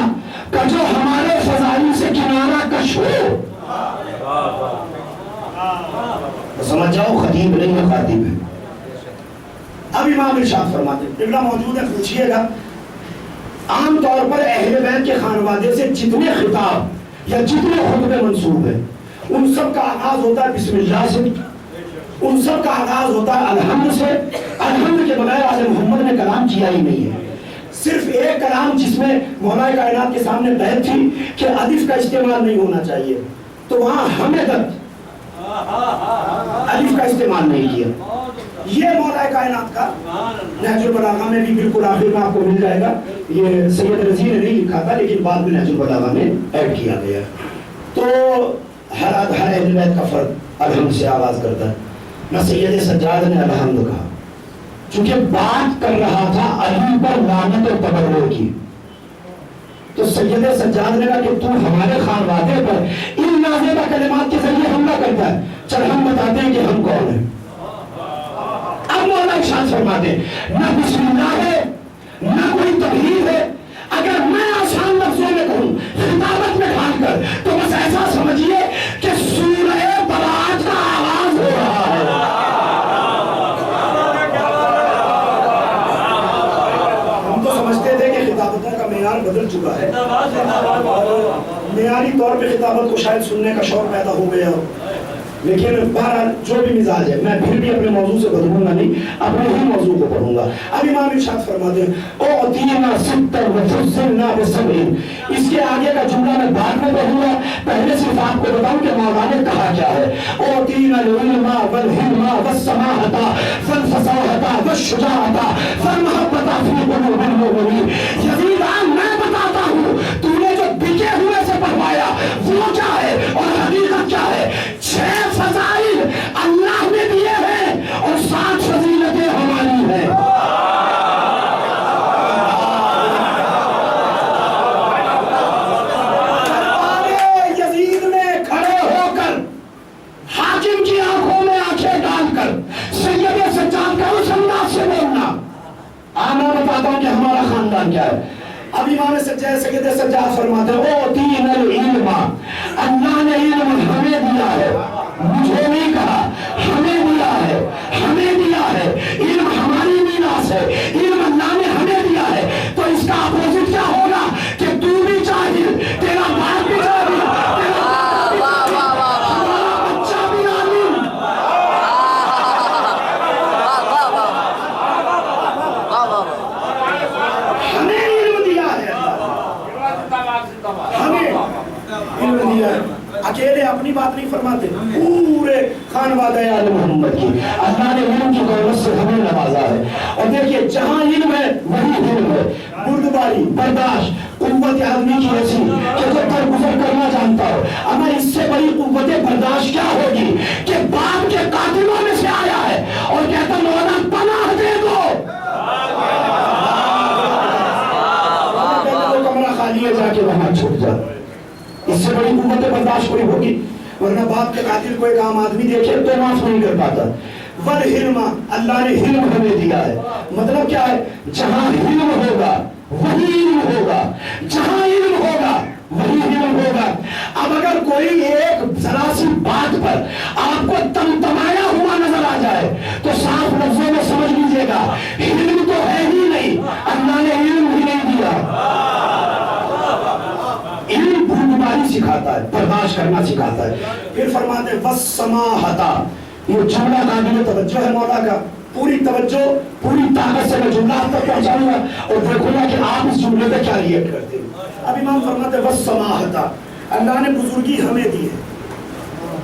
کہ جو ہمارے فضائل سے کنارہ کش ہو. سمجھ جاؤ خطیب نہیں ہے، خاطب ہے. اب امام ارشاد فرماتے ہیں، قبلہ موجود ہے، پوچھئے گا. عام طور پر اہل بیت کے خانوادے سے جتنے خطاب یا جتنے خطبے منسوب ہیں ان سب کا آغاز ہوتا ہے بسم اللہ سے، ان سب کا آغاز ہوتا ہے الحمد سے. الحمد کے بغیر آل محمد نے کلام کیا ہی نہیں ہے. صرف ایک کلام جس میں مولا کائنات کے سامنے قید تھی کہ الف کا استعمال نہیں ہونا چاہیے، تو وہاں حمدت الف کا استعمال نہیں کیا. یہ مولا کائنات کا نہج البلاغہ میں بھی بالکل آخر میں آپ کو مل جائے گا. یہ سید رضی نے نہیں لکھا تھا لیکن بعد میں نہج البلاغہ میں ایڈ کیا گیا. تو ہر اہل بیت کا فرد الحمد سے آغاز کرتا ہے. نہ سید سجاد نے الحمد کہا چونکہ بات کر رہا تھا علی پر لعنت و تبرک کی. تو سید سجاد نے کہا کہ تو ہمارے خانوادے پر ان نازیبہ کلمات کے ذریعے حملہ کرتا ہے، چل ہم بتاتے ہیں کہ ہم کون ہیں. اب مولا ارشاد فرماتے ہیں نہ بسم اللہ ہے نہ کوئی تبہیر ہے. اگر میں آسان لفظوں میں کہوں خطابت میں ڈھال کر تو بس ایسا سمجھیے کہ سورہ براءت کا آغاز ہو رہا ہے. ہم تو سمجھتے تھے کہ خطابتوں کا معیار بدل چکا ہے، معیاری طور پہ خطابت کو شاید سننے کا شوق پیدا ہو گیا ہو. لیکن بہرحال جو بھی مزاج ہے میں پھر بھی اپنے موضوع سے بدلوں گا نہیں، اپنے ہی موضوع کو پڑھوں گا. اب امام ارشاد فرماتے ہیں اعطینا ستا وفضلنا بسبع. اس کے آگے کا جملہ میں بعد میں پڑھوں گا، پہلے صرف آپ کو بتاؤں کہ مولا نے کہا کیا ہے. اعطینا العلم والحلم والسماحة والفصاحة والشجاعة والمحبة في قلوب المؤمنين. یزید میں بتاتا ہوں تو نے جو بکے ہوئے سے پڑھوایا وہ کیا ہے اور حقیقت کیا ہے. 6 فضائل اللہ نے دیے ہیں اور 7 فضیلتیں ہماری ہیں. یزید نے کھڑے ہو کر حاکم کی آنکھوں میں آنکھیں ڈال کر سید سجاد کا اس انداز سے بولنا. میں بتاتا ہوں کہ ہمارا خاندان کیا ہے. اب امام سید سجاد فرماتے ہیں اعطینا العلم، اللہ نے علم ہمیں دیا ہے، مجھے نہیں کہا، ہمیں دیا ہے، ہمیں دیا ہے. علم ہماری میراث ہے، علم اللہ نے ہمیں دیا ہے. تو اس کا اپوزٹ کیا ہوگا کہ تو بھی جاہل، تیرا باپ بھی جاہل، ہمارا بچہ بھی عالم. ہمیں علم دیا ہے، ہمیں علم دیا ہے. اکیلے اپنی بات نہیں فرماتے، پورے خانوادہ آل محمد کی اللہ نے علم کی دولت سے ہمیں نوازا ہے. اور دیکھیے جہاں علم ہے وہی علم ہے. بردباری، برداشت، قوت آدمی کی ایسی کہ جو درگزر کرنا جانتا ہو. اما اس سے بڑی قوت برداشت کیا ہوگی کہ باپ کے قاتلوں میں سے آیا ہے اور کہتا مولا پناہ دے دو. کمرہ خالی ہے، جا کے وہاں چھپ جا. اس سے بڑی قوت برداشت کوئی ہوگی؟ ورنہ باپ کے قاتل کو ایک عام آدمی دیکھے تو معاف نہیں کر پاتا. والحلم، اللہ نے علم ہمیں دیا ہے. مطلب کیا ہے؟ جہاں علم ہوگا وہی علم ہوگا، جہاں علم ہوگا وہی علم ہوگا. اب اگر کوئی ایک ذرا سی بات پر آپ کو تمتمایا ہوا نظر آ جائے تو صاف لفظوں میں سمجھ لیجیے گا علم تو ہے ہی نہیں، اللہ نے علم ہی نہیں دیا. علم بردباری سکھاتا ہے، برداشت کرنا سکھاتا ہے. پھر فرماتے ہیں وَالسَّمَاحَةَ. یہ جملہ قابل توجہ ہے مولا کا. پوری توجہ، پوری طاقت سے میں جملہ آپ تک پہنچاؤں گا اور دیکھوں گا کہ آپ اس جملے پہ کیا ریئیکٹ کرتے ہیں. اب امام فرماتے ہیں وَالسَّمَاحَةَ. اللہ نے بزرگی ہمیں دی ہے.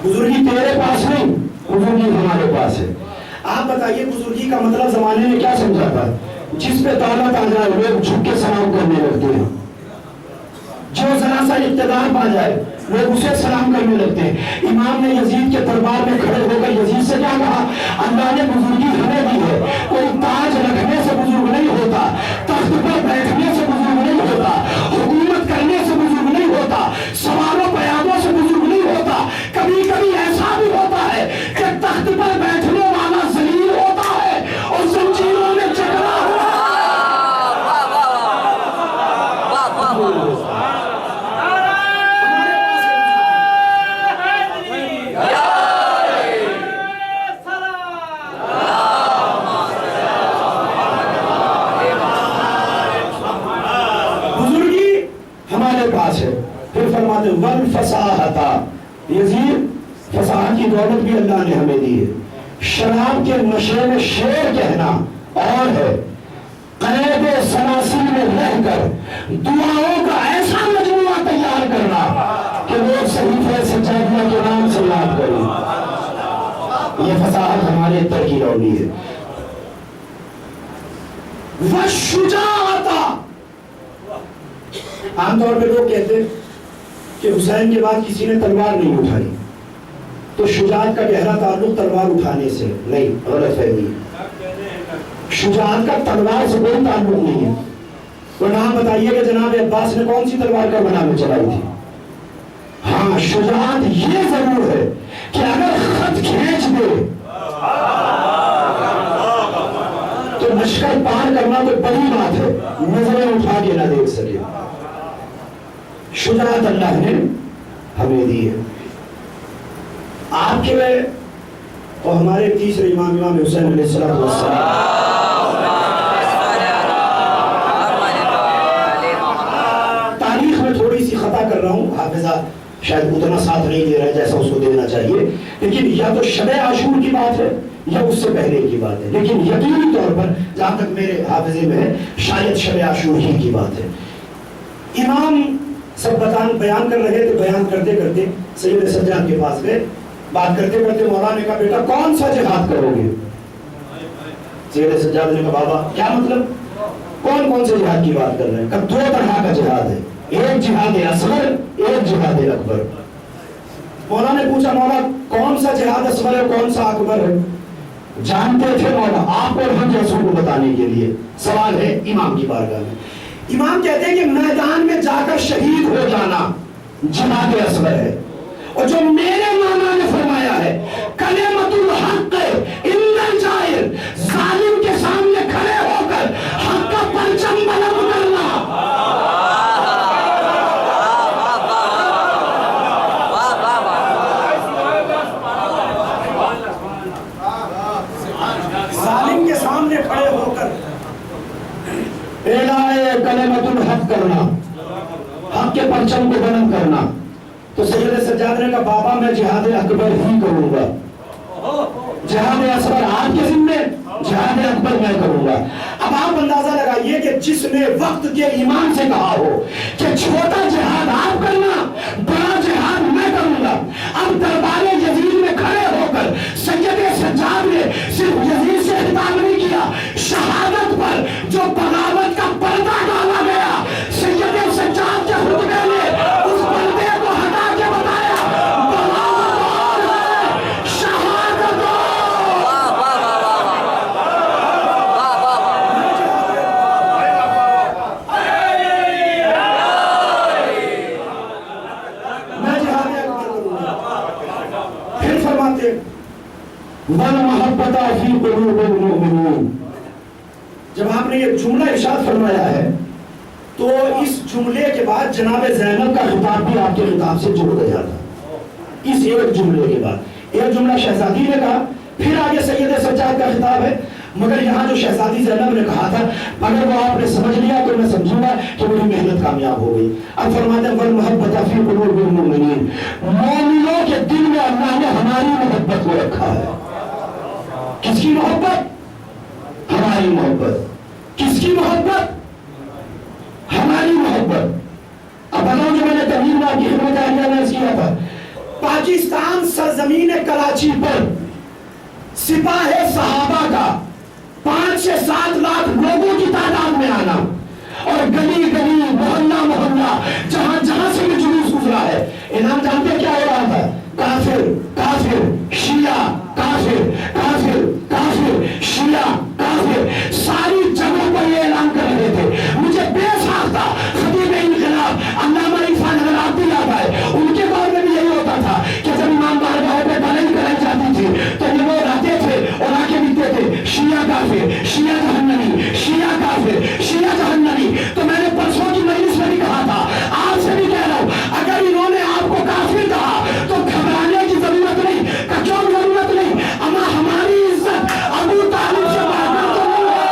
بزرگی تیرے پاس نہیں، بزرگی ہمارے پاس ہے. آپ بتائیے بزرگی کا مطلب زمانے میں کیا سمجھا تھا؟ جس پہ دولت آ جائے لوگ جھک کے سلام کرنے لگتے ہیں، جو ذرا سا اقتدار پا جائے لوگ اسے سلام کرنے لگتے ہیں. امام نے یزید کے دربار میں کھڑے ہو کر یزید سے کیا کہا؟ اللہ نے بزرگی ہمیں دی ہے، کوئی تاج رکھنے سے بزرگ نہیں یزید فساد کی دولت بھی اللہ نے ہمیں دی ہے. شراب کے نشے میں شعر کہنا اور ہے، قید سلاسل میں رہ کر دعاؤں کا ایسا مجموعہ تیار کرنا کہ لوگ صحیفہ سجادیہ کے نام سے یاد کریں. یہ فصاحت ہمارے اندر کی روشنی ہے. وَالشُّجَاعَةَ، عام طور پہ لوگ کہتے ہیں کہ حسین کے بعد کسی نے تلوار نہیں اٹھائی، تو شجاعت کا گہرا تعلق تلوار اٹھانے سے نہیں، غلط فہمی. شجاعت کا تلوار سے کوئی تعلق نہیں ہے. تو نام بتائیے کہ جناب عباس نے کون سی تلوار کربلا میں چلائی تھی؟ ہاں، شجاعت یہ ضرور ہے کہ اگر خط کھینچ دے تو لشکر پار کرنا تو بڑی بات ہے، نظریں اٹھا کے نہ دیکھ سکے. شجاعت اللہ نے ہمیں دی ہے. آپ کے اور ہمارے تیسرے امام حسین علیہ السلام تاریخ میں تھوڑی سی خطا کر رہا ہوں، حافظہ شاید اتنا ساتھ نہیں دے رہا ہے جیسا اس کو دینا چاہیے، لیکن یا تو شب عاشور کی بات ہے یا اس سے پہلے کی بات ہے، لیکن یقینی طور پر جہاں تک میرے حافظے میں ہے شاید شب عاشور ہی کی بات ہے. امام سب بیان کر رہے تھے، بیان کرتے کرتے سید سجاد کے پاس گئے. بات کرتے کرتے مولانا نے کہا بیٹا کون سا جہاد کرو گے؟ سید سجاد نے کہا بابا کیا مطلب، کون سے جہاد کی بات کر رہے ہیں؟ کہا 2 طرح کا جہاد ہے، ایک جہاد اصغر، ایک جہاد اکبر. مولانا نے پوچھا مولا کون سا جہاد اصغر ہے کون سا اکبر ہے؟ جانتے تھے مولا آپ اور ہم جیسوں کو بتانے کے لیے. سوال ہے امام کی بارگاہ میں. امام کہتے ہیں کہ میدان میں جا کر شہید ہو جانا جہاد اصغر ہے، اور جو میرے مولا نے فرمایا ہے کلمۃ الحق ان الجائر، ظالم کے سامنے کھڑے ہو کر حق کا پرچم بلند کرنا. ظالم کے سامنے کھڑے ہو کر اعلائے کلمۃ الحق کرنا، حق کے پرچم کو بلند کرنا. تو سید سجاد نے کہا بابا میں جہاد اکبر ہی کروں گا، جہاد اصغر آپ کے ذمے، جہاد اکبر میں کروں گا. اب آپ اندازہ لگائیے کہ جس نے وقت کے امام سے کہا ہو کہ چھوٹا جہاد آپ کرنا، بڑا جہاد میں کروں گا، اب دربار یزید میں کھڑے ہو کر سید سجاد نے صرف یزید سے خطاب نہیں کیا، شہادت پر جو بغاوت کا پردہ ڈالا گیا سید سجاد کے خطبے میں اس پردے کو ہٹا کے بتایا بغاوت اور ہے، شہادت میں جہاد اکبر کروں گا. پھر فرماتے وَالْمَحَبَّةَ فِي قُلُوبِ الْمُؤْمِنِينَ. جب آپ نے یہ جملہ ارشاد فرمایا ہے تو اس جملے کے بعد جناب زینب کا خطاب بھی آپ کے خطاب سے جڑ گیا تھا. اس ایک جملے کے بعد ایک جملہ شہزادی نے کہا، پھر آگے سید سجاد کا خطاب ہے، مگر یہاں جو شہزادی زینب نے کہا تھا اگر وہ آپ نے سمجھ لیا تو میں سمجھوں گا کہ میری محنت کامیاب ہو گئی. اب فرماتے ہیں وَالْمَحَبَّةَ فِي قُلُوبِ الْمُؤْمِنِينَ، مومنوں کے دل میں اللہ نے ہماری محبت کو رکھا ہے. کس کی محبت؟ ہماری محبت. کس کی محبت؟ ہماری محبت. اب بتاؤں جو میں نے تمہید آپ کی خدمت عالیہ میں کیا تھا، پاکستان سرزمین کراچی پر سپاہ صحابہ کا 5 سے 7 لاکھ لوگوں کی تعداد میں آنا اور گلی گلی محلہ محلہ جہاں جہاں سے بھی جلوس گزرا ہے، انعام جانتے کیا ہو رہا تھا؟ کافر کافر شیعہ، کافر کافر کافر شیعہ کافر، ساری جگہوں پر یہ اعلان کر رہے تھے. مجھے بے ساختہ خطیب انقلاب علامہ عرفان حضرات یاد آئے، ان کے دور میں بھی یہی ہوتا تھا کہ جب امام بارگاہوں پہ بلند کرائی جاتی تھی تو یہ لوگ آتے تھے اور آ کے لکھتے تھے شیعہ کافر، شیعہ جہنمی، شیعہ کافر، شیعہ جہنمی. تو میں نے پرسوں کی مجلس میں بھی کہا تھا، آپ سے بھی کہہ رہا ہوں، اگر انہوں نے آپ کو کافر کہا تو گھبرانے کی ضرورت نہیں. کیوں ضرورت نہیں؟ اما ہماری عزت ابو طالب سے بڑھ کر تو نہیں ہے.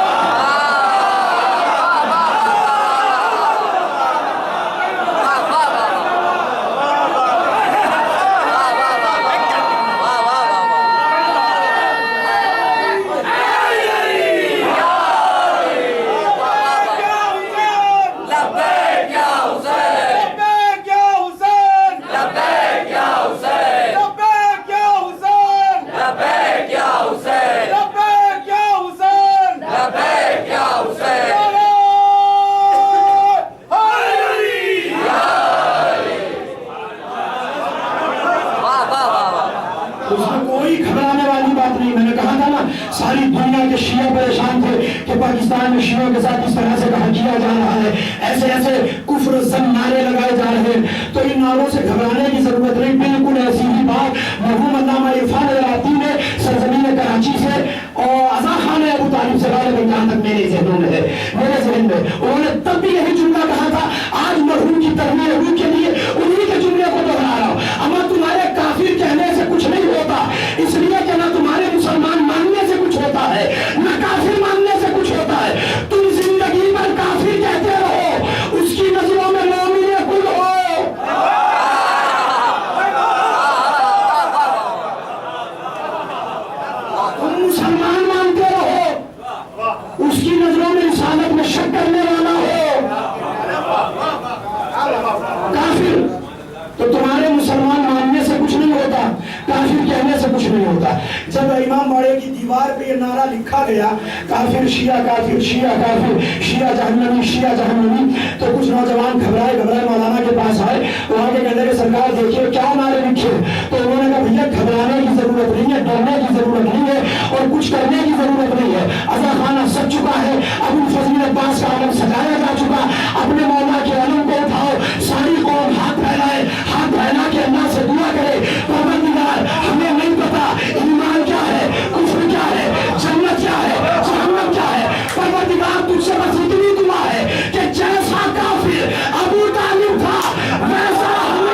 ساری دنیا کے شیعہ پریشان تھے کہ پاکستان میں شیعوں کے ساتھ اس طرح سے کہا کیا جا رہا ہے، ایسے ایسے کفر زن نعرے لگائے جا رہے ہیں، تو ان نعروں سے گھبرانے کی ضرورت نہیں۔ بالکل ایسی ہی بات مرحوم علامہ عرفان عراقی نے سرزمین کراچی سے اور عزا خان ابو طالب سے غالباً جہاں تک میرے ذہنوں میں ہے، میرے ذہن میں، انہوں نے تب بھی یہی جملہ کہا تھا۔ آج مرحوم کی ترمیم روح کے لیے انہی کے جملے کو دہرا رہا ہوں، اما تمہارے کافر کہنے سے کچھ نہیں ہوتا، اس لیے کہ نہ تمہارے مسلمان ماننے سے کچھ ہوتا ہے نہ کافر ماننے سے کچھ ہوتا ہے۔ تم زندگی پر کافر کہتے رہو، اس کی نظروں میں مومن کل ہو۔ تم مسلمان مانتے رہو، اس کی نظروں میں رسالت میں شک کرنے والا ہو کافر، تو تمہارے مسلمان ماننے سے کچھ نہیں ہوتا، کافر کہنے سے کچھ نہیں ہوتا۔ جب امام باڑے کی دیوار پہ یہ نعرہ لکھا گیا کافر شیعہ کافر شیعہ کافر شیعہ جہنمی شیعہ جہنمی، تو کچھ نوجوان گھبرائے مولانا کے پاس آئے، وہاں کے کہنے کہ سرکار دیکھیے کیا نعرے لکھے، تو انہوں نے کہا بھیا گھبرانے کی ضرورت نہیں ہے، ڈرنے کی ضرورت نہیں ہے اور کچھ کرنے کی ضرورت نہیں ہے۔ عزا خانہ سج چکا ہے، ابو الفضل عباس کا علم سجایا جا چکا، اپنے مولا کے علم کو اٹھاؤ، ساری قوم ہاتھ پھیلائے، ہاتھ پھیلا کے اللہ سے دعا کرے، پروردگار ہمیں نہیں پتا ایمان کیا ہے، کفر کیا ہے، جنت کیا ہے، جہنم کیا ہے، پروردگار تجھ سے بس اتنی دعا ہے کہ جیسا کافر ابو طالب تھا ویسا ہمیں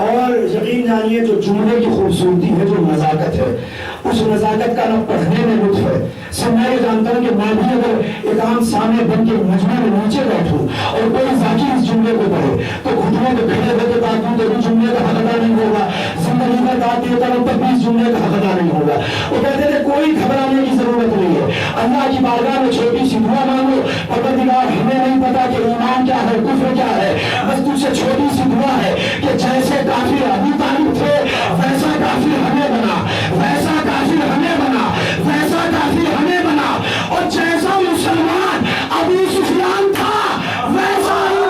اور یقین جانیے جو جملے کی خوبصورتی ہے، جو نزاکت ہے، اس نزاکت کا نہ پڑھنے میں لطف ہے۔ سب میں یہ جانتا ہوں کہ میں بھی اگر ایک عام سامنے بن کے مجمع میں نیچے بیٹھوں اور کوئی ذاکر اس جملے کو پڑھے تو گھٹنوں پہ کھڑے ہو کے داد دوں تو بھی جملے کا حق ادا نہیں ہوگا، زندگی کا داد دیتا ہوں تب بھی اس جملے کا حق ادا نہیں ہوگا۔ وہ کہتے تھے کوئی گھبرانے کی ضرورت نہیں ہے، اللہ کی بارگاہ میں چھوٹی سی دعا مانگو، پروردگار ہمیں نہیں پتا کہ ایمان کیا ہے، کفر کیا ہے، بس تجھ سے چھوٹی سی دعا ہے کہ جیسے کافر ابو طالب تھے ویسا کافر ہمیں بنا، ویسا کافر ہمیں بنا، ویسا کافر ہمیں بنا، اور جیسا مسلمان ابو سفیان تھا ویسا ہی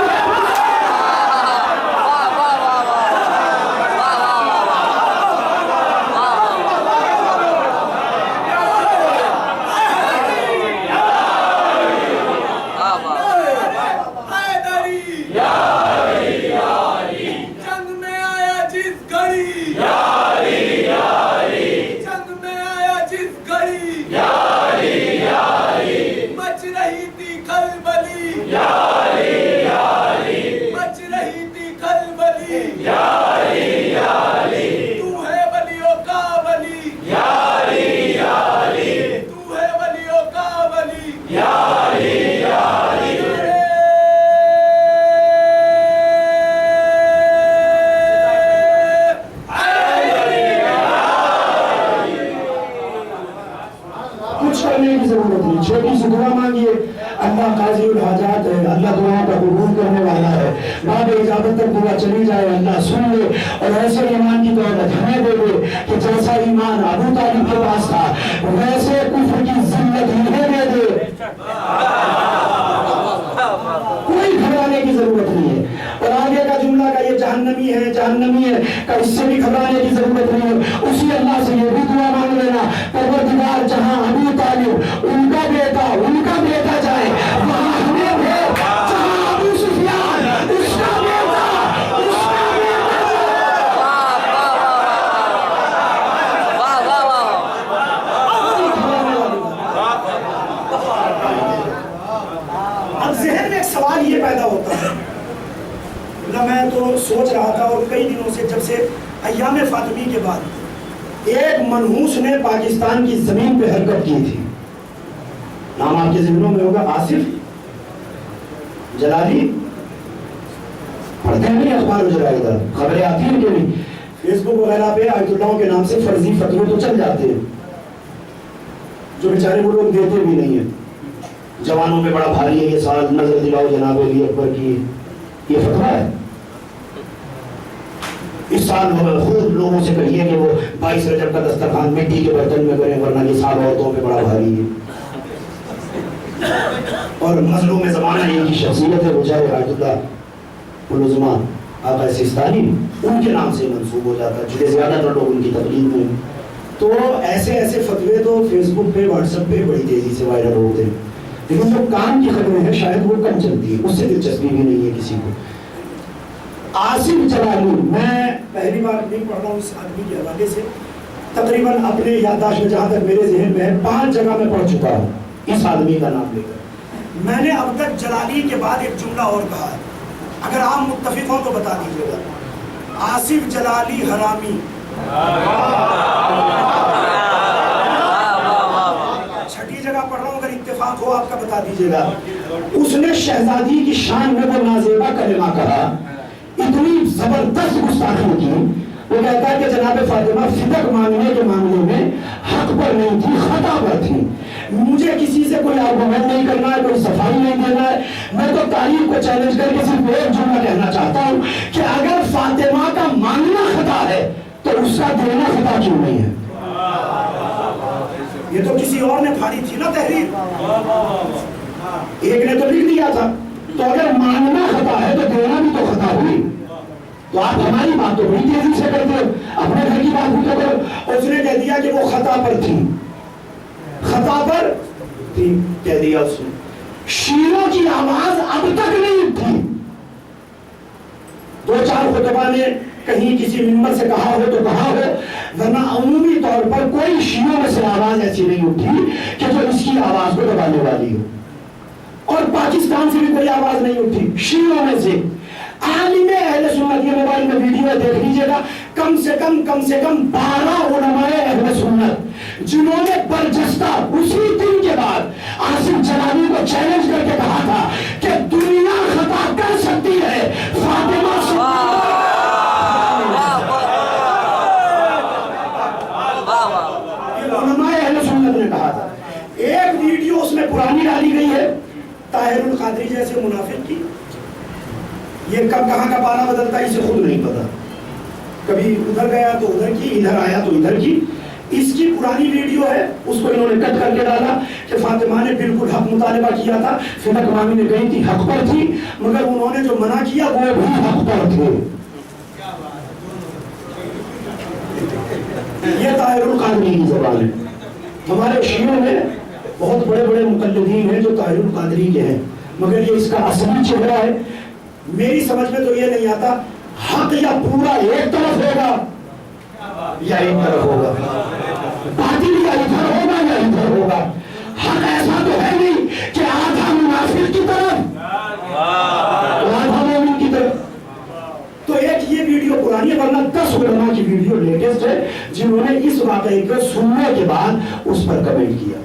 چھوٹی سی دعا مانگیے، اللہ قاضی الحاجات ہے، اللہ دعا کا قبول کرنے والا ہے، بعد اجابت تک دعا چلی جائے اللہ سن لے، اور ایسے ایمان کی دولت ہمیں دے دے کہ جیسا ایمان ابو طالب کے پاس تھا ویسے کفر کی ذلت ہمیں دے دے۔ کوئی گھبرانے کی ضرورت نہیں ہے، اور آگے کا جملہ کا یہ جہنمی ہے جہنمی ہے کا اس سے بھی گھبرانے کی ضرورت نہیں ہے۔ اسی اللہ سے یہ بھی دعا مانگ لینا، پروردگار جہاں ابو طالب ان کا بیٹا جائے وہاں ہمیں بھی، جہاں ابو سفیان اس کا بیٹا اب ذہن میں ایک سوال یہ پیدا ہوتا ہے، میں تو سوچ رہا تھا اور کئی دنوں سے، جب سے ایام فاطمی کے بعد ایک منحوس نے پاکستان کی زمین پہ حرکت کی تھی، نام آپ کے ذہنوں میں ہوگا، آصف جلالی، پڑھتے ہیں نہیں اخبار و جرائد، خبریں آتی ہیں کہ نہیں، فیس بک وغیرہ پہ آیت اللہ کے نام سے فرضی فتوے تو چل جاتے ہیں جو بیچارے وہ لوگ دیتے بھی نہیں ہیں. جوانوں پہ بڑا بھاری ہے یہ سال, نظر دلاؤ جناب علی اکبر کی, یہ فتویٰ ہے. اس سال خود لوگوں سے کہیے کہ وہ 22 رجب کا دسترخوان مٹی کے برتن میں کریں ورنہ یہ سال عورتوں پہ بڑا بھاری ہے. اور مظلوم زمانہ ان کی شخصیت ہے بیچارے آیت اللہ العظمیٰ آقا سیستانی ان کے نام سے منسوب ہو جاتا ہے, چونکہ زیادہ تر لوگ ان کی تقلید میں. تو ایسے ایسے فتوے تو فیس بک پہ واٹس ایپ پہ بڑی تیزی سے وائرل ہوتے ہیں, لیکن جو کام کی خبریں ہیں شاید وہ کم چلتی ہے, اس سے دلچسپی بھی نہیں ہے کسی کو. آصف جلالی, میں پہلی بار نہیں پڑھ رہا ہوں اس آدمی کے حوالے سے, تقریباً اپنے یادداشت میں جہاں تک میرے ذہن میں ہے 5 جگہ میں پڑھ چکا ہوں اس آدمی کا نام لے کر. میں نے اب تک جلالی کے بعد ایک جملہ اور کہا ہے, اگر آپ متفق ہوں تو بتا دیجیے گا. آصف جلالی حرامی. چھٹی جگہ پڑھ رہا ہوں, اگر اتفاق ہو آپ کا بتا دیجیے گا. اس نے شہزادی کی شان میں وہ نازیبا کلمہ کہا, اتنی زبردست گستاخی کی. وہ کہتا ہے کہ جناب فاطمہ فدق مانگنے کے معاملے میں حق پر نہیں تھی, خطا پر تھی. مجھے کسی سے کوئی آرگومنٹ نہیں کرنا ہے, کوئی صفائی نہیں دینا ہے. میں تو تاریخ کو چیلنج کر کے صرف ایک جملہ کہنا چاہتا ہوں کہ اگر فاطمہ کا ماننا خطا ہے تو اس کا دینا خطا کیوں نہیں ہے؟ یہ تو کسی اور نے پھاڑی تھی نا تحریر, ایک نے تو لکھ دیا تھا. تو اگر ماننا خطا ہے تو دینا بھی تو خطا ہوئی. تو آپ ہماری بات تو بڑی تیزی سے کرتے ہو, اپنے گھر کی بات بھی تو کرو. اس نے کہہ دیا کہ وہ خطا پر تھی, خطا پر تھی کہہ دیا اس نے. شیعوں کی آواز اب تک نہیں اٹھی. 2-4 خطبہ نے کہیں کسی منبر سے کہا ہو تو کہا ہو, ورنہ عمومی طور پر کوئی شیعوں میں سے آواز ایسی نہیں اٹھی کہ جو اس کی آواز کو دبانے والی ہو. اور پاکستان سے بھی کوئی آواز نہیں اٹھی شیعوں میں سے. عالم اہل سنت, یہ موبائل میں ویڈیو دیکھ لیجیے گا, کم سے کم 12 علماء اہل سنت جنہوں نے برجستہ اسی دن کے بعد آصف جلالی کو چیلنج کر کے کہا تھا کہ دنیا خطا کر سکتی ہے, فاطمہ یہ علماء اہل سنت نے کہا تھا. ایک ویڈیو اس میں پرانی ڈالی گئی ہے طاہر القادری جیسے منافق کی. یہ کب کہاں کا پانا بدلتا ہے اسے خود نہیں پتا, کبھی ادھر گیا تو ادھر کی, ادھر آیا تو ادھر کی. اس کی پرانی ویڈیو ہے, اس کو انہوں نے کٹ کر کے ڈالا کہ فاطمہ نے بالکل حق مطالبہ کیا تھا, فدق مانگنے گئی تھی, حق پر تھی, مگر انہوں نے جو منع کیا وہ بھی حق پر تھے. یہ طاہر القادری کی زبان ہے. ہمارے شیعوں میں بہت بڑے بڑے مقلدین ہیں جو طاہر القادری کے ہیں, مگر یہ اس کا اصلی چہرہ ہے. میری سمجھ میں تو یہ نہیں آتا حق یا پورا ایک طرف ہوگا یا ایک طرف ہوگا, باطل یا ادھر ہوگا یا ادھر ہوگا. حق ایسا تو ہے نہیں کہ آدھا منافق کی طرف آدھا مومن کی طرف. تو ایک یہ ویڈیو پرانی ہے, ورنہ 10 علماء کی ویڈیو لیٹسٹ ہے جنہوں نے اس واقعے کو سننے کے بعد اس پر کمنٹ کیا.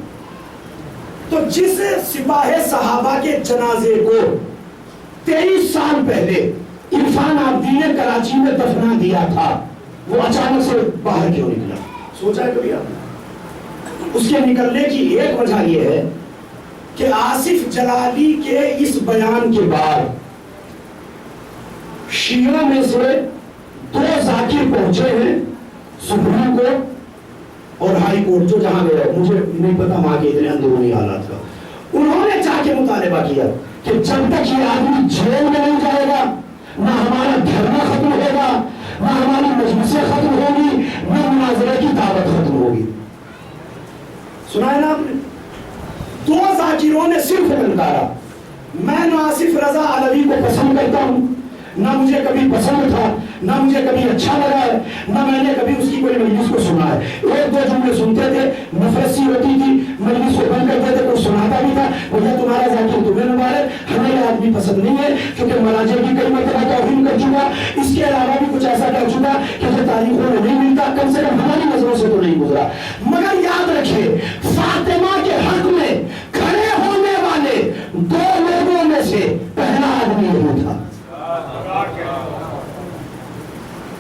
تو جس سپاہ صحابہ کے جنازے کو 23 سال پہلے عرفان عابدی نے کراچی میں دفنا دیا تھا, وہ اچانک سے باہر کیوں نکلا؟ سوچا ہے کبھی آپ نے؟ اس کے نکلنے کی ایک وجہ یہ ہے کہ آصف جلالی کے اس بیان کے بعد شیعوں میں سے 2 ذاکر پہنچے ہیں سپریم کورٹ اور ہائی کورٹ, جو جہاں گئے مجھے نہیں پتا وہاں کے اتنے اندرونی حالات کا. انہوں نے جا کے مطالبہ کیا کہ جب تک یہ آدمی جیل میں نہیں جائے گا نہ ہمارا دھرنا ختم ہوگا, نہ ہماری مجلسیں ختم ہوگی, نہ مناظرے کی دعوت ختم ہوگی. سنا ہے نا آپ نے؟ 2 ذاکروں نے صرف للکارا. میں نہ آصف رضا علوی کو پسند کرتا ہوں, نہ مجھے کبھی پسند تھا, نہ مجھے کبھی اچھا لگا ہے, نہ میں نے کبھی اس کی کوئی مجلس کو سنا ہے. 1-2 جملے سنتے تھے, نفرت سی ہوتی تھی, مجلس کو بند کرتے تھے, کوئی سناتا بھی تھا, بھیا تمہارا ذاکر تمہیں مبارک, ہمیں یہ آدمی پسند نہیں ہے کیونکہ مراجع بھی کئی مرتبہ توہین کر چکا, اس کے علاوہ بھی کچھ ایسا کر چکا کہ جو تاریخوں میں نہیں ملتا, کم سے کم ہماری نظروں سے تو نہیں گزرا. مگر یاد رکھیے فاطمہ کے حق میں کھڑے ہونے والے 2 لوگوں میں سے پہلا آدمی یہی تھا.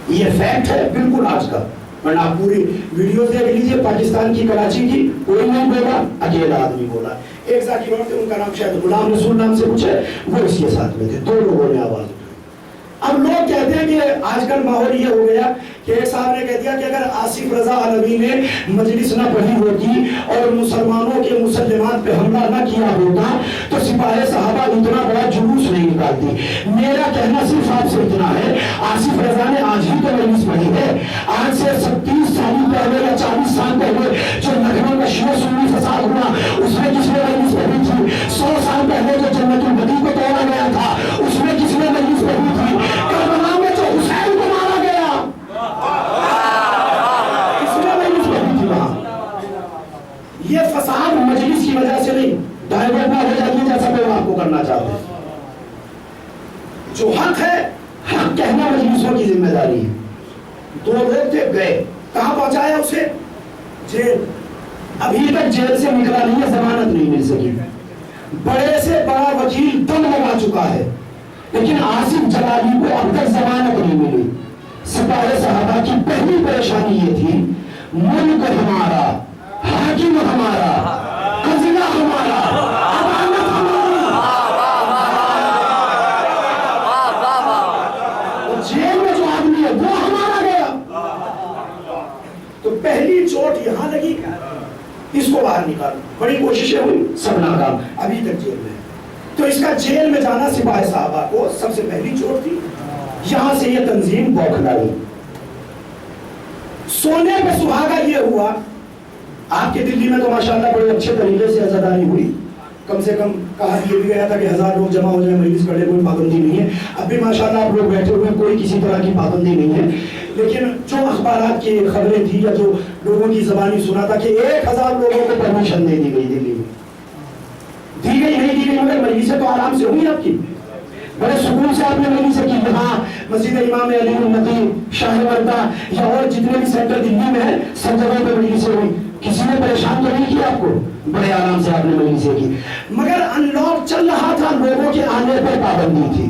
یہ فیکٹ ہے بالکل آج کا. ورنہ آپ پوری ویڈیوز دیکھ لیجیے پاکستان کی کراچی کی, کوئی نہیں بولا, اکیلا آدمی بولا. ایک ذاکر اور تھے, ان کا نام شاید غلام رسول نام سے کچھ ہے, وہ اس کے ساتھ میں تھے, 2 لوگوں نے آواز اٹھائی. اب لوگ کہتے ہیں کہ آج کل ماحول یہ ہو گیا کہ ایک صاحب نے کہہ دیا کہ اگر آصف رضا علوی نے مجلس نہ پڑھی ہوتی اور مسلمانوں کے مسلمات پہ حملہ نہ کیا ہوتا تو سپاہ صحابہ اتنا بڑا جلوس نہیں نکالتی. میرا کہنا صرف آپ سے اتنا ہے, آصف رضا نے آج ہی تو مجلس پڑھی ہے. آج سے 30 سال پہلے یا 40 سال پہلے جو لکھنؤ کا شیعہ سنی فساد ہوا اس میں کس نے مجلس پڑھی تھی؟ 100 سال پہلے جو جنت البقیع کو توڑا گیا تھا اس میں کس نے مجلس پڑھی تھی؟ کربلا میں جو حسین کو مارا گیا کس نے مجلس پڑھی تھی وہاں؟ یہ فساد مجلس کی وجہ سے نہیں, ڈائیورٹ نہ ہو جائیے جیسا میں آپ کو کرنا چاہتے ہیں. جو حق ہے حق کہنا مجلسوں کی ذمہ داری ہے. 2 لوگ تھے, گئے, کہاں پہنچایا اسے؟ جیل. ابھی تک جیل سے نکلا نہیں ہے, ضمانت نہیں مل سکی. بڑے سے بڑا وکیل دم لگا چکا ہے, لیکن آصف جلالی کو اب تک ضمانت نہیں ملی. سپاہ صحابہ کی پہلی پریشانی یہ تھی, ملک ہمارا, حاکم ہمارا, خزینہ ہمارا, امانت ہماری. اور جیل میں جو آدمی ہے وہ ہمارا گیا. تو پہلی چوٹ یہاں لگی, اس کو باہر نکالو. بڑی کوششیں ہوئی, سب ناکام, ابھی تک جیل میں. تو اس کا جیل میں جانا سپاہ صحابہ کو سب سے پہلی چوٹ تھی. یہاں سے یہ تنظیم بوکھلائی. سونے پہ سہاگا یہ ہوا, آپ کے دلی میں تو ماشاءاللہ بڑے اچھے طریقے سے عزاداری ہوئی. کم سے کم کہا یہ بھی گیا تھا کہ 1000 لوگ جمع ہو جائیں, مجلس کر لے, کوئی پابندی نہیں ہے. اب بھی ماشاءاللہ آپ لوگ بیٹھے ہوئے, کوئی کسی طرح کی پابندی نہیں ہے. لیکن جو اخبارات کی خبریں تھی یا جو لوگوں کی زبانی سنا تھا کہ 1000 لوگوں کو پرمیشن دے دی گئی دلی میں, دی گئی نہیں دی گئی, مگر مجلسیں تو آرام سے ہوئی آپ کی, بڑے سکون سے آپ نے مجلسیں کی. یہاں مسجد امام علی المتی, شاہ مردہ یا اور جتنے بھی سینٹر دلی میں ہیں سب جگہوں پہ مجلسیں ہوئی. کسی نے پریشان تو نہیں کیا آپ کو, بڑے آرام سے آپ نے مجلسیں کی. مگر ان لاک چل رہا تھا, لوگوں کے آنے پر پابندی تھی.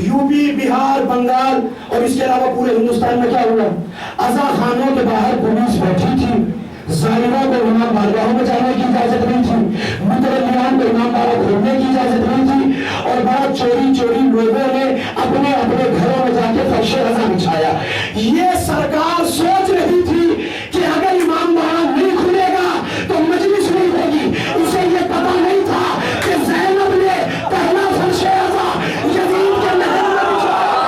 یو پی, بہار, بنگال اور اس کے علاوہ پورے ہندوستان میں کیا ہوا, عزا خانوں کے باہر پولیس بیٹھی تھی. زائروں کو امام بارگاہوں میں جانے کی اجازت نہیں تھی, متولیان کو امام بارگاہ گھومنے کی اجازت نہیں تھی. اور بڑا چوری چوری لوگوں نے اپنے اپنے گھروں میں جا کے فرش رضا بچھایا. یہ سرکار سوچ رہی تھی کہ اگر امام بارگاہ نہیں کھلے گا تو مجلس نہیں ہوگی. اسے یہ پتہ نہیں تھا کہ زینب نے پہلا فرش رضا یزید کے محل میں بچھایا.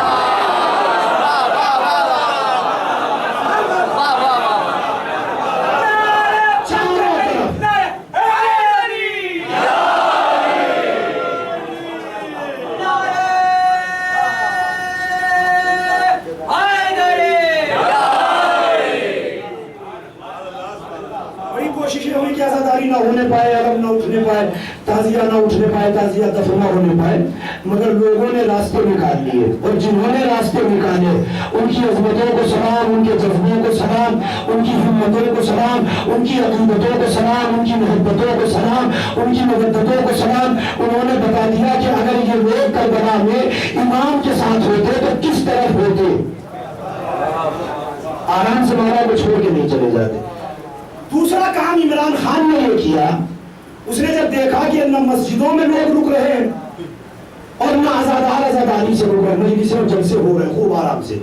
نہ ہونے پائے, علم نہ اٹھنے پائے, تازیہ نہ اٹھنے پائے, تازیہ دفن نہ ہونے پائے, مگر لوگوں نے راستے نکال لیے. اور جنہوں نے راستے نکالے ان کی عظمتوں کو سلام, ان کے جذبوں کو سلام, ان کی ہمتوں کو سلام, ان کی عقیدتوں کو سلام, ان کی محبتوں کو سلام, ان کی مودتوں کو سلام. انہوں نے بتا دیا کہ اگر یہ لوگ کربلا میں امام کے ساتھ ہوتے تو کس طرف ہوتے. آرام سے مارا کو چھوڑ کے نہیں چلے جاتے. دوسرا کام عمران خان نے یہ کیا, اس نے جب دیکھا کہ نہ مسجدوں میں لوگ رک رہے ہیں اور نہ آزاداری سے رک رہے, مجلسیں اور جلسے ہو رہے خوب آرام سے,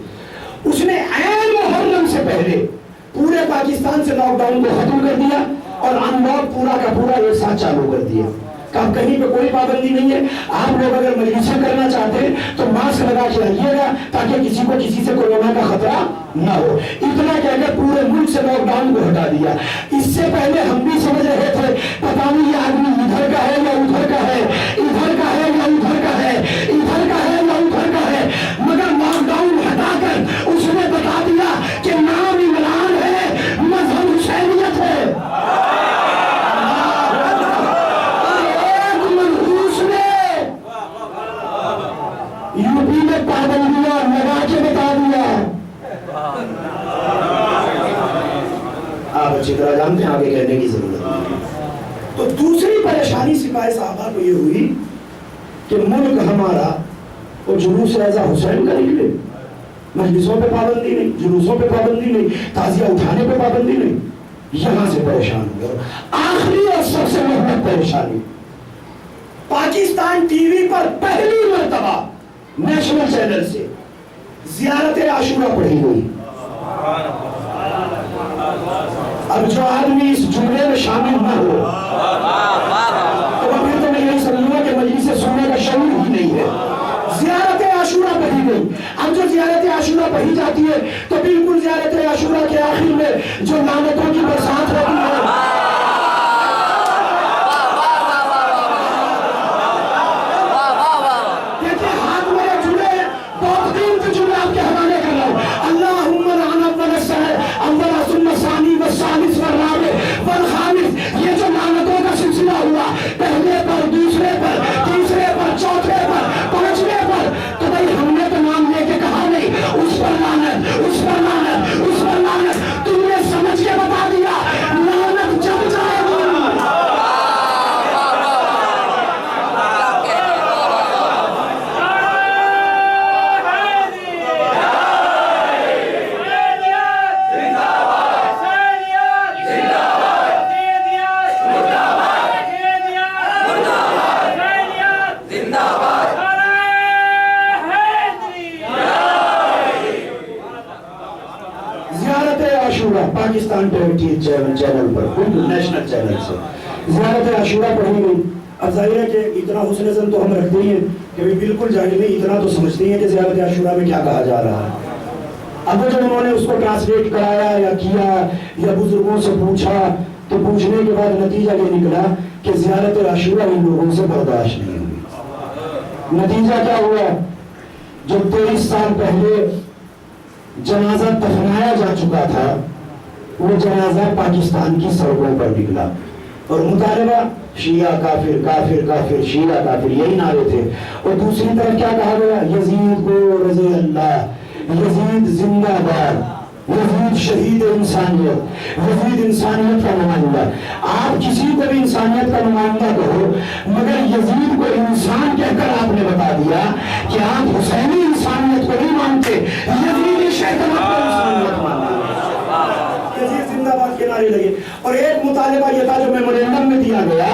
اس نے عین محرم سے پہلے پورے پاکستان سے لاک ڈاؤن کو ختم کر دیا اور ان لاک پورا کا پورا ایک ساتھ چالو کر دیا. اب کہیں پہ کوئی پابندی نہیں ہے. آپ لوگ اگر مجلسیں کرنا چاہتے ہیں تو ماسک لگا کے آئیے گا تاکہ کسی کو کسی سے کورونا کا خطرہ نہ ہو. اتنا کہہ کر پورے ملک سے لاک ڈاؤن کو ہٹا دیا. اس سے پہلے ہم بھی سمجھ رہے تھے پتہ نہیں یہ آدمی ادھر کا ہے یا ادھر کا ہے, ادھر کا ہے یا ادھر کا ہے, ادھر کا ہے یا ادھر کا ہے, مگر لاک ڈاؤن ہٹا کر اس نے بتا دیا کہ نام عمران ہے, مذہب حسینیت ہے. یوپی میں پابندیاں لگا کے بتا دیا. آپ اچھی طرح جانتے ہیں, آگے کہنے کی ضرورت نہیں. تو دوسری پریشانی سپاہ صحابہ کو یہ ہوئی کہ ملک ہمارا اور جلوس رضا حسین کا نکلے. مجلسوں پہ پابندی نہیں، جلوسوں پہ پابندی نہیں، تعزیہ اٹھانے پہ پابندی نہیں، یہاں سے پریشان ہو گئے۔ آخری اور سب سے مہلک پریشانی، پاکستان ٹی وی پر پہلی مرتبہ نیشنل چینل سے زیارت عاشورہ پڑھی گئی۔ اب جو آدمی اس جملے میں شامل نہ ہو تو پھر تو میں یہی سمجھوں کہ مجلس سننے کا شعور ہی نہیں ہے۔ زیارت عاشورہ پڑھی گئی۔ اب جو زیارت عاشورہ پڑھی جاتی ہے تو بالکل زیارت عاشورہ کے آخر میں جو لعنتوں کی برسات ہوتی ہے، پہلے پر، دوسرے پر، تیسرے پر، چوتھے پر، پانچویں پر، تو بھائی ہم نے تو نام لے کے کہا نہیں اس پر لعنت، اس پر لعنت، اس پر لعنت، تم نے سمجھ کے بتا دیا لعنت جب جائے گی۔ پاکستان چینل پر، بالکل نیشنل چینل سے زیارت عاشورہ پڑھی گئی۔ اب ظاہر ہے کہ اتنا حسن ظن تو ہم رکھتے ہیں کہ بالکل جاہل نہیں، اتنا تو سمجھتے ہیں کہ زیارت عاشورہ میں کیا کہا جا رہا ہے۔ اب جب انہوں نے اس کو ٹرانسلیٹ کرایا یا کیا یا بزرگوں سے پوچھا تو پوچھنے کے بعد نتیجہ یہ نکلا کہ زیارت عاشورہ ان لوگوں سے برداشت نہیں ہوئی۔ نتیجہ کیا ہوا؟ جو 23 سال پہلے جنازہ دفنایا جا چکا تھا وہ جنازہ پاکستان کی سڑکوں پر نکلا اور مطالبہ شیعہ کافر، کافر کافر، شیعہ کافر، یہی نعرے تھے۔ اور دوسری طرف کیا کہا گیا؟ یزید کو رضی اللہ، یزید زندہ باد، یزید شہید انسانیت، یزید انسانیت کا نمائندہ۔ آپ کسی کو بھی انسانیت کا نمائندہ کہو، مگر یزید کو انسان کہہ کر آپ نے بتا دیا کہ آپ حسینی انسانیت کو نہیں مانتے، یزیدی شیطنت کو انسانیت مانتے۔ یزید زندہ باد کے نعرے لگے۔ اور ایک مطالبہ یہ تھا جو میمورینڈم میں دیا گیا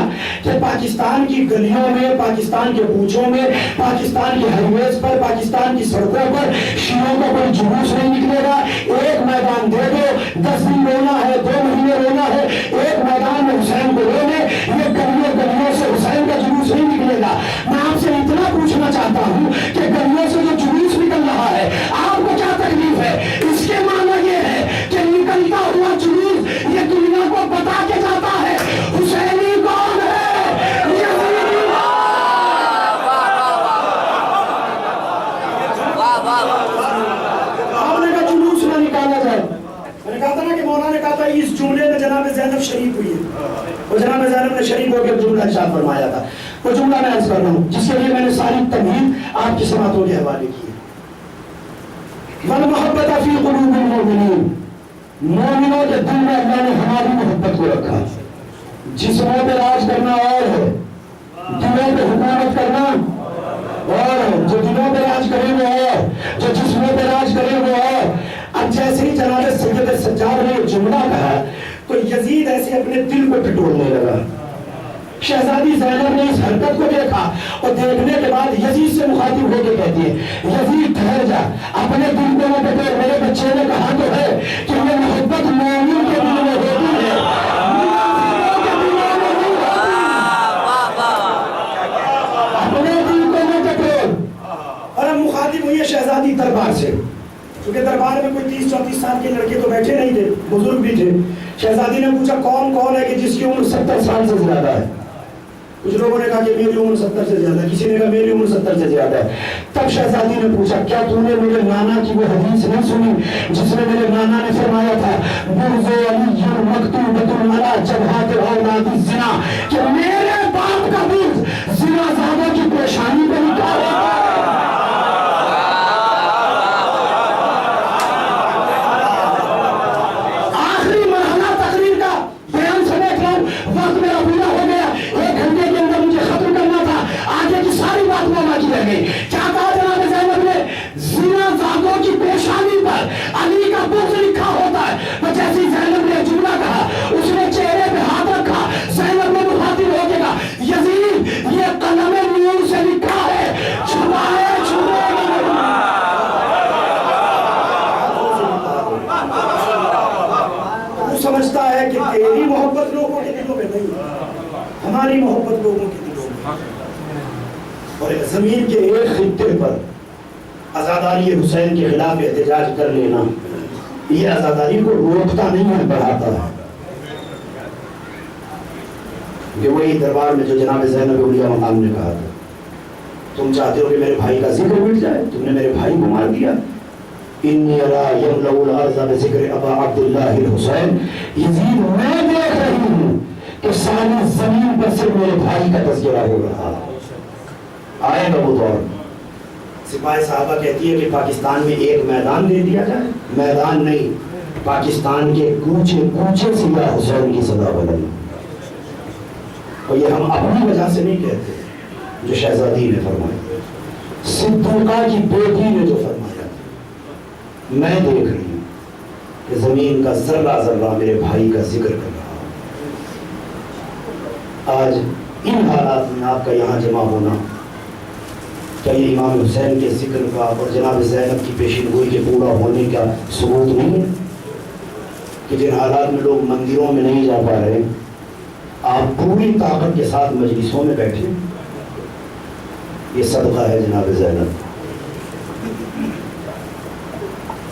کہ پاکستان کی گلیوں میں، پاکستان کے کوچوں میں، پاکستان کے ہائی ویز پر، پاکستان کی سڑکوں پر شیعوں کو کوئی جلوس نہیں نکلے گا۔ ایک میدان دے دو، 10 دن رونا ہے، 2 مہینے رونا ہے، ایک میدان میں حسین کو رونے، یہ گلیوں گلیوں سے حسین کا جلوس نہیں نکلے گا۔ میں آپ سے اتنا پوچھنا چاہتا ہوں کہ گلیوں سے جو جلوس نکل رہا ہے آپ کو کیا تکلیف ہے؟ اس کے معنی یہ ہے کہ نکلتا ہوا جلوس یہ دنیا کو بتا کے جاتا ہے حسینی کون ہے۔ آپ نے کہا جلوس نہ نکالا جائے۔ میں نے کہا تھا نا کہ مولانا نے کہا تھا اس جملے میں جناب زینب شریف ہوئی ہے، اور جناب زینب نے شریف ہو کے جملہ ارشاد فرمایا تھا۔ وہ جملہ میں عرض کر رہا ہوں جس کے لیے میں نے ساری تمہید آپ کی سماعتوں کے حوالے کی ہے۔ وَالْمُحَبَّةَ فِي قُلُوبِ الْمُؤْمِنِينَ، مومنوں کے دل میں اللہ نے ہماری محبت کو رکھا۔ جسموں پہ راج کرنا اور ہے، دلوں پہ حکومت کرنا اور ہے۔ جو دلوں پہ راج کرے وہ اور، جو جسموں پہ راج کرے وہ اور۔ اب جیسے ہی جناب سید سجاد نے جملہ کہا تو یزید ایسے اپنے دل کو ٹٹولنے لگا۔ شہزادی زینب نے اس حرکت کو دیکھا اور دیکھنے کے بعد یزید سے مخاطب ہو کے کہتی ہے یزید ٹھہر جا، اپنے دل کو نہ ٹٹول، میرے بچے نے کہا تو ہے کہ یہ محبت مومن کے دل میں ہوتی ہے، اپنے دل کو نہ ٹٹول۔ اور اب مخاطب ہوئی ہے شہزادی دربار سے، کیونکہ دربار میں کوئی 30-34 سال کے لڑکے تو بیٹھے نہیں تھے، بزرگ بھی تھے۔ شہزادی نے پوچھا کون ہے کہ جس کی عمر 70 سال سے زیادہ ہے؟ کچھ لوگوں نے کہا کہ میری عمر 70 سے زیادہ ہے، کسی نے کہا میری عمر 70 سے زیادہ ہے۔ تب شہزادی نے پوچھا کیا تو نے میرے نانا کی وہ حدیث نہیں سنی جس میں میرے نانا نے فرمایا تھا برز علی مکتوبۃ علی جبہات اولاد الزنا، کہ میرے باپ کا برز زنا زادوں کی پیشانی پہ لکھا ہے۔ کیا کہا جناب زینب نے؟ زنا زادوں کی پیشانی ہماری محبت لوگوں کے دلوں میں، اور زمین کے ایک خطے پر عزاداری حسین کے خلاف احتجاج کر لینا یہ عزاداری کو روکتا نہیں ہے، بڑھاتا ہے۔ کہ وہی دربار میں جو جناب زینب اولیاء مقام نے کہا تھا، تم چاہتے ہو کہ میرے بھائی کا ذکر مٹ جائے، تم نے میرے بھائی کو مار دیا۔ انی ارا یملأ الارض بذکر ابا عبداللہ الحسین، یزید میں دیکھ رہی ہوں کہ ساری زمین پر صرف میرے بھائی کا تذکرہ ہو رہا۔ آئے گا وہ دور، سپاہی صحابہ کہتی ہے کہ پاکستان میں ایک میدان دے دیا جائے، میدان نہیں، پاکستان کے کوچے کوچے سے یا حسین کی صدا بلند۔ اور یہ ہم اپنی وجہ سے نہیں کہتے، جو شہزادی نے فرمایا، صدیقہ کی بیٹی نے جو فرمایا، میں دیکھ رہی ہوں کہ زمین کا ذرہ ذرہ میرے بھائی کا ذکر کر رہا۔ آج ان حالات میں آپ کا یہاں جمع ہونا کیا یہ امام حسین کے ذکر کا اور جناب زینب کی پیشین گوئی کے پورا ہونے کا ثبوت نہیں ہے؟ کہ جن حالات میں لوگ مندروں میں نہیں جا پا رہے، آپ پوری طاقت کے ساتھ مجلسوں میں بیٹھے، یہ صدقہ ہے جناب زینب۔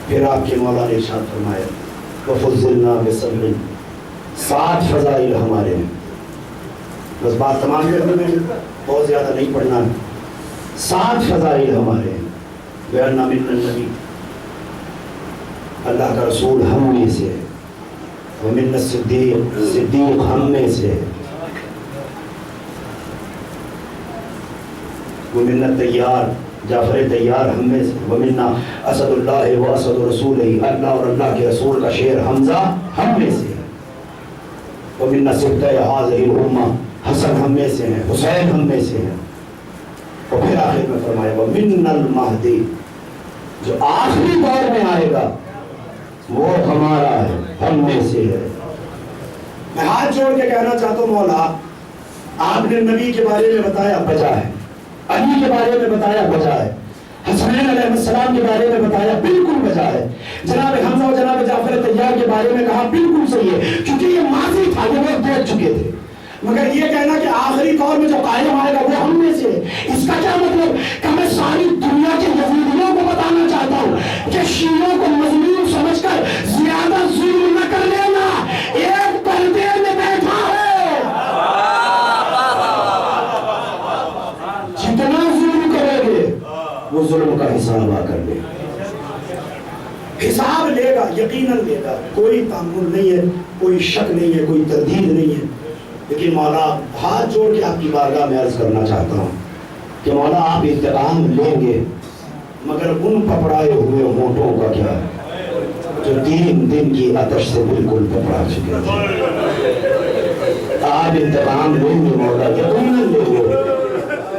پھر آپ کے مولا نے ارشاد فرمایا وَفُضِّلْنَا بِسَبْعٍ، 7 فضائل ہمارے ہیں۔ بس بات تمام کرنے میں بہت زیادہ نہیں پڑھنا، 7 فضائل ہمارے ہیں۔ وَأَنَّ مِنَّ النَّبِيِّ، اللہ کا رسول ہم میں سے ہے، وَمِنَّ الصِّدِّيقِ، صدیق ہم میں سے ہے، وَمِنَّ الطَّيَّارِ، جعفر طیار ہم میں سے، وَمِنَّا اسد اللہ و اسد رسولہ، اللہ اور اللہ کے رسول کا شیر حمزہ ہم میں سے ہے، وَمِنَّا سِبْطَ هَٰذِهِ الْأُمَّةِ، حسن ہم میں سے ہیں، حسین ہم میں سے ہیں۔ اور پھر آخر میں فرمایا وَمِنَّ الْمَهْدِي، جو آخری دور میں آئے گا وہ ہمارا ہے، ہم میں سے ہے۔ میں ہاتھ جوڑ کے کہنا چاہتا ہوں مولا، آپ نے نبی کے بارے میں بتایا بجا ہے، علی کے بارے میں بتایا بجا ہے، حسنین علیہ السلام کے بارے میں بتایا بالکل بجا ہے، جناب حمزہ اور جناب جعفر طیار کے بارے میں کہا بالکل صحیح ہے، کیونکہ یہ ماضی تھا، یہ لوگ دیکھ چکے تھے۔ مگر یہ کہنا کہ آخری دور میں جو قائم آئے گا وہ ہم میں سے ہے، اس کا کیا مطلب؟ کہ میں ساری دنیا کے یزیدیوں کو بتانا چاہتا ہوں کہ شیعوں کو مظلوم سمجھ کر زیادہ ظلم نہ کر لینا، ایک پردے میں بیٹھا ہے، جتنا ظلم کرے گے وہ ظلم کا حساب آ کر لے، حساب لے گا، یقیناً لے گا، کوئی تعمل نہیں ہے، کوئی شک نہیں ہے، کوئی تردید نہیں ہے۔ لیکن مولا ہاتھ جوڑ کے آپ کی بارگاہ میں عرض کرنا چاہتا ہوں کہ مولا آپ انتقام لیں گے، مگر ان پپڑائے ہوئے ہونٹوں کا کیا ہے جو 3 دن کی آتش سے بالکل پپڑا چکے تھے؟ آپ انتقام لیں گے مولا، یقیناً لیں گے،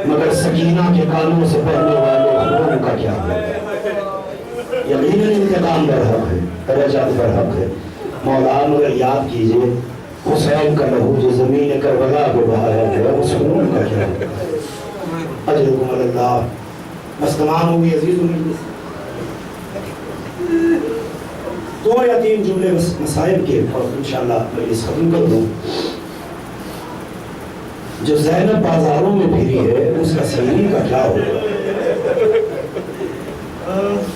مگر سکینہ کے کانوں سے پڑھنے والے ہونٹوں کا کیا ہے؟ یقیناً انتقام برحق ہے، درجات برحق ہے مولا، مگر یاد کیجئے حسین کا لہو جو زمین کربلا پہ بہایا گیا اس خون کا کیا ہے؟ اجرکم اللہ۔ بس تمام ہوگی عزیز امید، 2 یا 3 جملے مسائل کے اور انشاءاللہ میں اس ختم کر دوں۔ جو زینب بازاروں میں پھری ہے اس کا سلیمی کا کیا ہوگا؟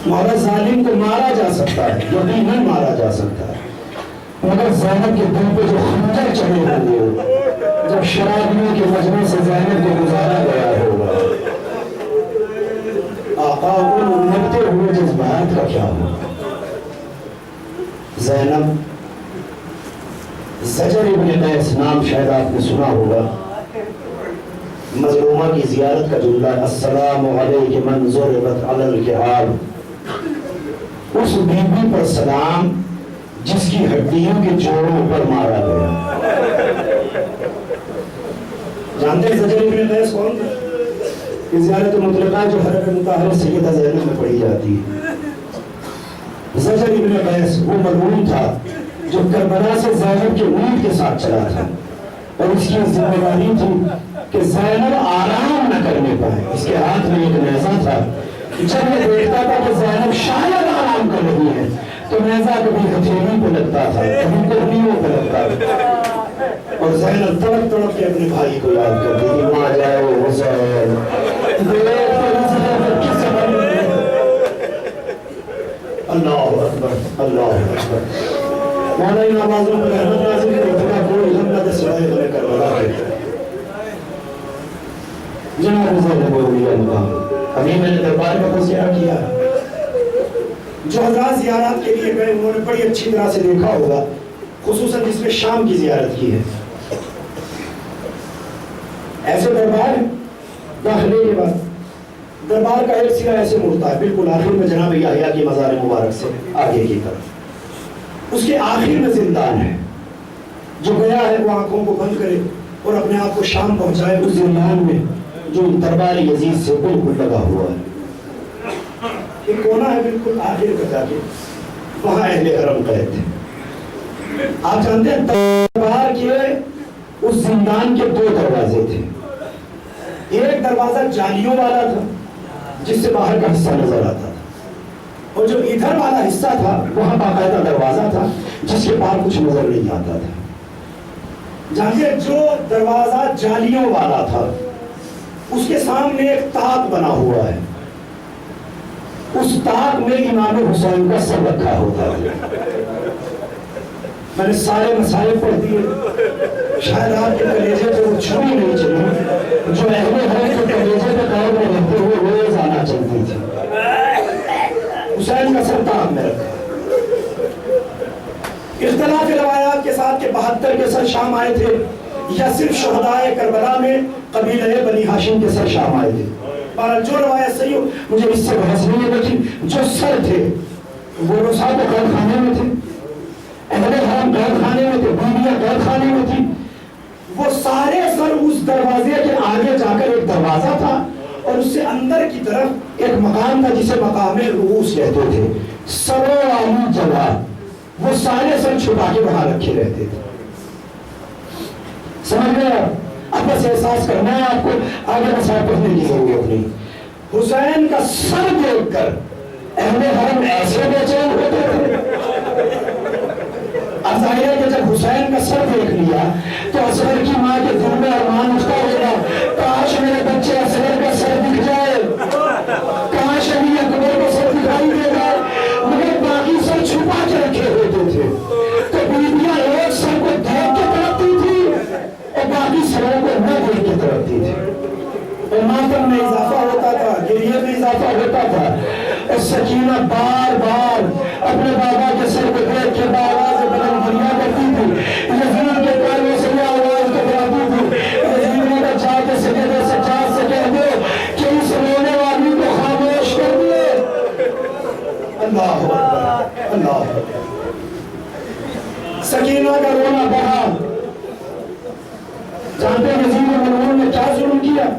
مولا ظالم کو مارا جا سکتا ہے، یقیناً مارا جا سکتا ہے، مگر زینب کے دل پہ جو خنجر چڑھے ہوئے، جب شرابیوں کے مجمع سے زینب کو گزارا گیا ہوگا، آقا ان نبتے ہوئے جذبات کا کیا ہوگا؟ زینب، زجر ابن قیس نام شاید آپ نے سنا ہوگا، مظلومہ کی زیارت کا جملہ السلام علیک من ضربت علی الکحال، اس بی بی پر سلام جس کی ہڈیوں کے جوڑوں پر مارا گیا۔ جانتے ہیں زجر ابن قیس کون تھا؟ یہ زیارت مطلقہ جو حرم مطہرہ سیدہ زینب میں پڑھی جاتی ہے۔ زجر ابن قیس وہ ملعون تھا جو کربلا سے زینب کے اونٹ کے ساتھ چلا تھا، اور اس کی ذمہ داری تھی کہ زینب آرام نہ کرنے پائے۔ اس کے ہاتھ میں ایک نیزہ تھا، جب یہ دیکھتا تھا کہ زینب شاید آرام کر رہی ہے تو نیزہ کبھی ہتھیلی پہ لگتا تھا، کبھی کرنیوں پہ لگتا تھا، اور زینب تڑپ تڑپ کے اپنے بھائی کو یاد کرتی تھی وہاں جاؤ حسین اللہ اکبر اللہ اکبر مولا ان آوازوں پر رحمت نازل کرے خدا کوئی غم نہ دے سوائے غم کربلا کے جناب زینب اولیاء اللہ ابھی میں نے دربار کا تذکرہ کیا جو حضرات زیارات کے لیے گئے انہوں نے بڑی اچھی طرح سے دیکھا ہوگا خصوصاً جس میں شام کی زیارت کی ہے ایسے دربار داخلے کے بعد دربار کا ایک سرا ایسے مڑتا ہے بالکل آخر میں جناب یحییٰ کی مزار مبارک سے آگے کی طرف اس کے آخر میں زندان ہے جو گیا ہے وہ آنکھوں کو بند کرے اور اپنے آپ کو شام پہنچائے اس زندان میں جو دربار یزید سے بالکل لگا ہوا ہے ایک کونا ہے بالکل آخر کا جا کے وہاں اہل حرم قید تھے آپ جانتے ہیں دربار کے اس زندان کے دو دروازے تھے ایک دروازہ جالیوں والا تھا جس سے باہر کا حصہ نظر آتا تھا اور جو ادھر والا حصہ تھا وہاں باقاعدہ دروازہ تھا جس کے پاس کچھ نظر نہیں آتا تھا جانتے جو دروازہ جالیوں والا تھا اس کے سامنے ایک طاق بنا ہوا ہے اس طاق میں امام حسین کا سر رکھا ہوتا ہے میں نے سارے مسائل پڑھ دیے شاید آپ کے کلیجے پہ وہ چھری نہیں چلی جو اہل حرم کے کلیجے پہ دور میں رہتے ہوئے روز آنا چلتی تھی حسین کا سر طاق میں رکھا اختلاف روایات کے ساتھ کہ 72 کے سر شام آئے تھے یا صرف شہدائے کربلا میں قبیلہ بنی ہاشم کے سر شام آئے تھے جو روایت صحیح ہو مجھے اس سے بحث نہیں ہے لیکن جو سر تھے وہ رساد قید خانے میں تھے اہل حرم قید خانے میں تھے بیویاں قید خانے میں تھی وہ سارے سر اس دروازے کے آگے جا کر ایک دروازہ تھا اور اس سے اندر کی طرف ایک مقام تھا جسے مقام رؤوس کہتے تھے سروں والی جگہ وہ سارے سر چھپا کے وہاں رکھے رہتے تھے سمجھ گئے اب بس احساس کرنا ہے آپ کو آگے مسائل پڑھنے کی ضرورت نہیں حسین کا سر دیکھ کر اہل حرم ایسے بے چین ہوتے تھے اب ظاہر ہے کہ جب حسین کا سر دیکھ لیا تو اصغر کی ماں کے دل میں ارمان اٹھتا ہوگا کاش میرے بچے اصغر کا سر دکھ جائے کاش علی اکبر کا سر دکھائی دے گا مگر باقی سر چھپا کے رکھے ہوتے تھے تو بیویاں ایک سر کو دیکھ کے تڑپتی تھی اور باقی سروں کو نہ دیکھ کے تڑپتی تھی اور ماتم میں اضافہ ہوتا تھا گریے میں اضافہ ہوتا تھا اور سکینہ بار بار اپنے بابا کے سر کو دیکھ کے باواز بلند دنیا کرتی تھی یزید کے کانوں سے یہ آواز دہراتی تھی یزید نے کہا جا کے سجدے سے سجاد سے کہہ دو کہ اس رونے والی کو خاموش کر دیے اللہ اکبر اللہ اکبر سکینہ کا رونا بڑھا جانتے ہیں یزید ملعون نے کیا ظلم کیا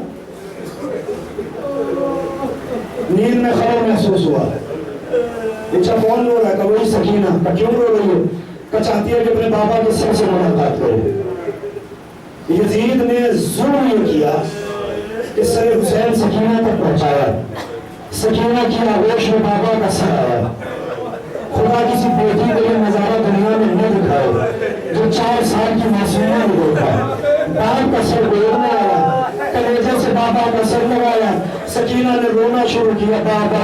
نیند میں خبر محسوس ہوا پوچھا کون رو رہا ہے کہ وہی سکینہ کہ کیوں رو رہی ہے کہ چاہتی ہے کہ اپنے بابا کے سر سے ملاقات کرے یزید نے ظلم یہ کیا کہ سر حسین سکینہ تک پہنچایا سکینہ کی آغوش میں بابا کا سر آیا خدا کسی بیٹی کو یہ نظارہ دنیا میں نہ دکھائے جو 4 سال کی معصومہ نے دیکھا باپ کا سر گود میں آیا کلیجے سے بابا کا سر لگایا سکینہ نے رونا شروع کیا بابا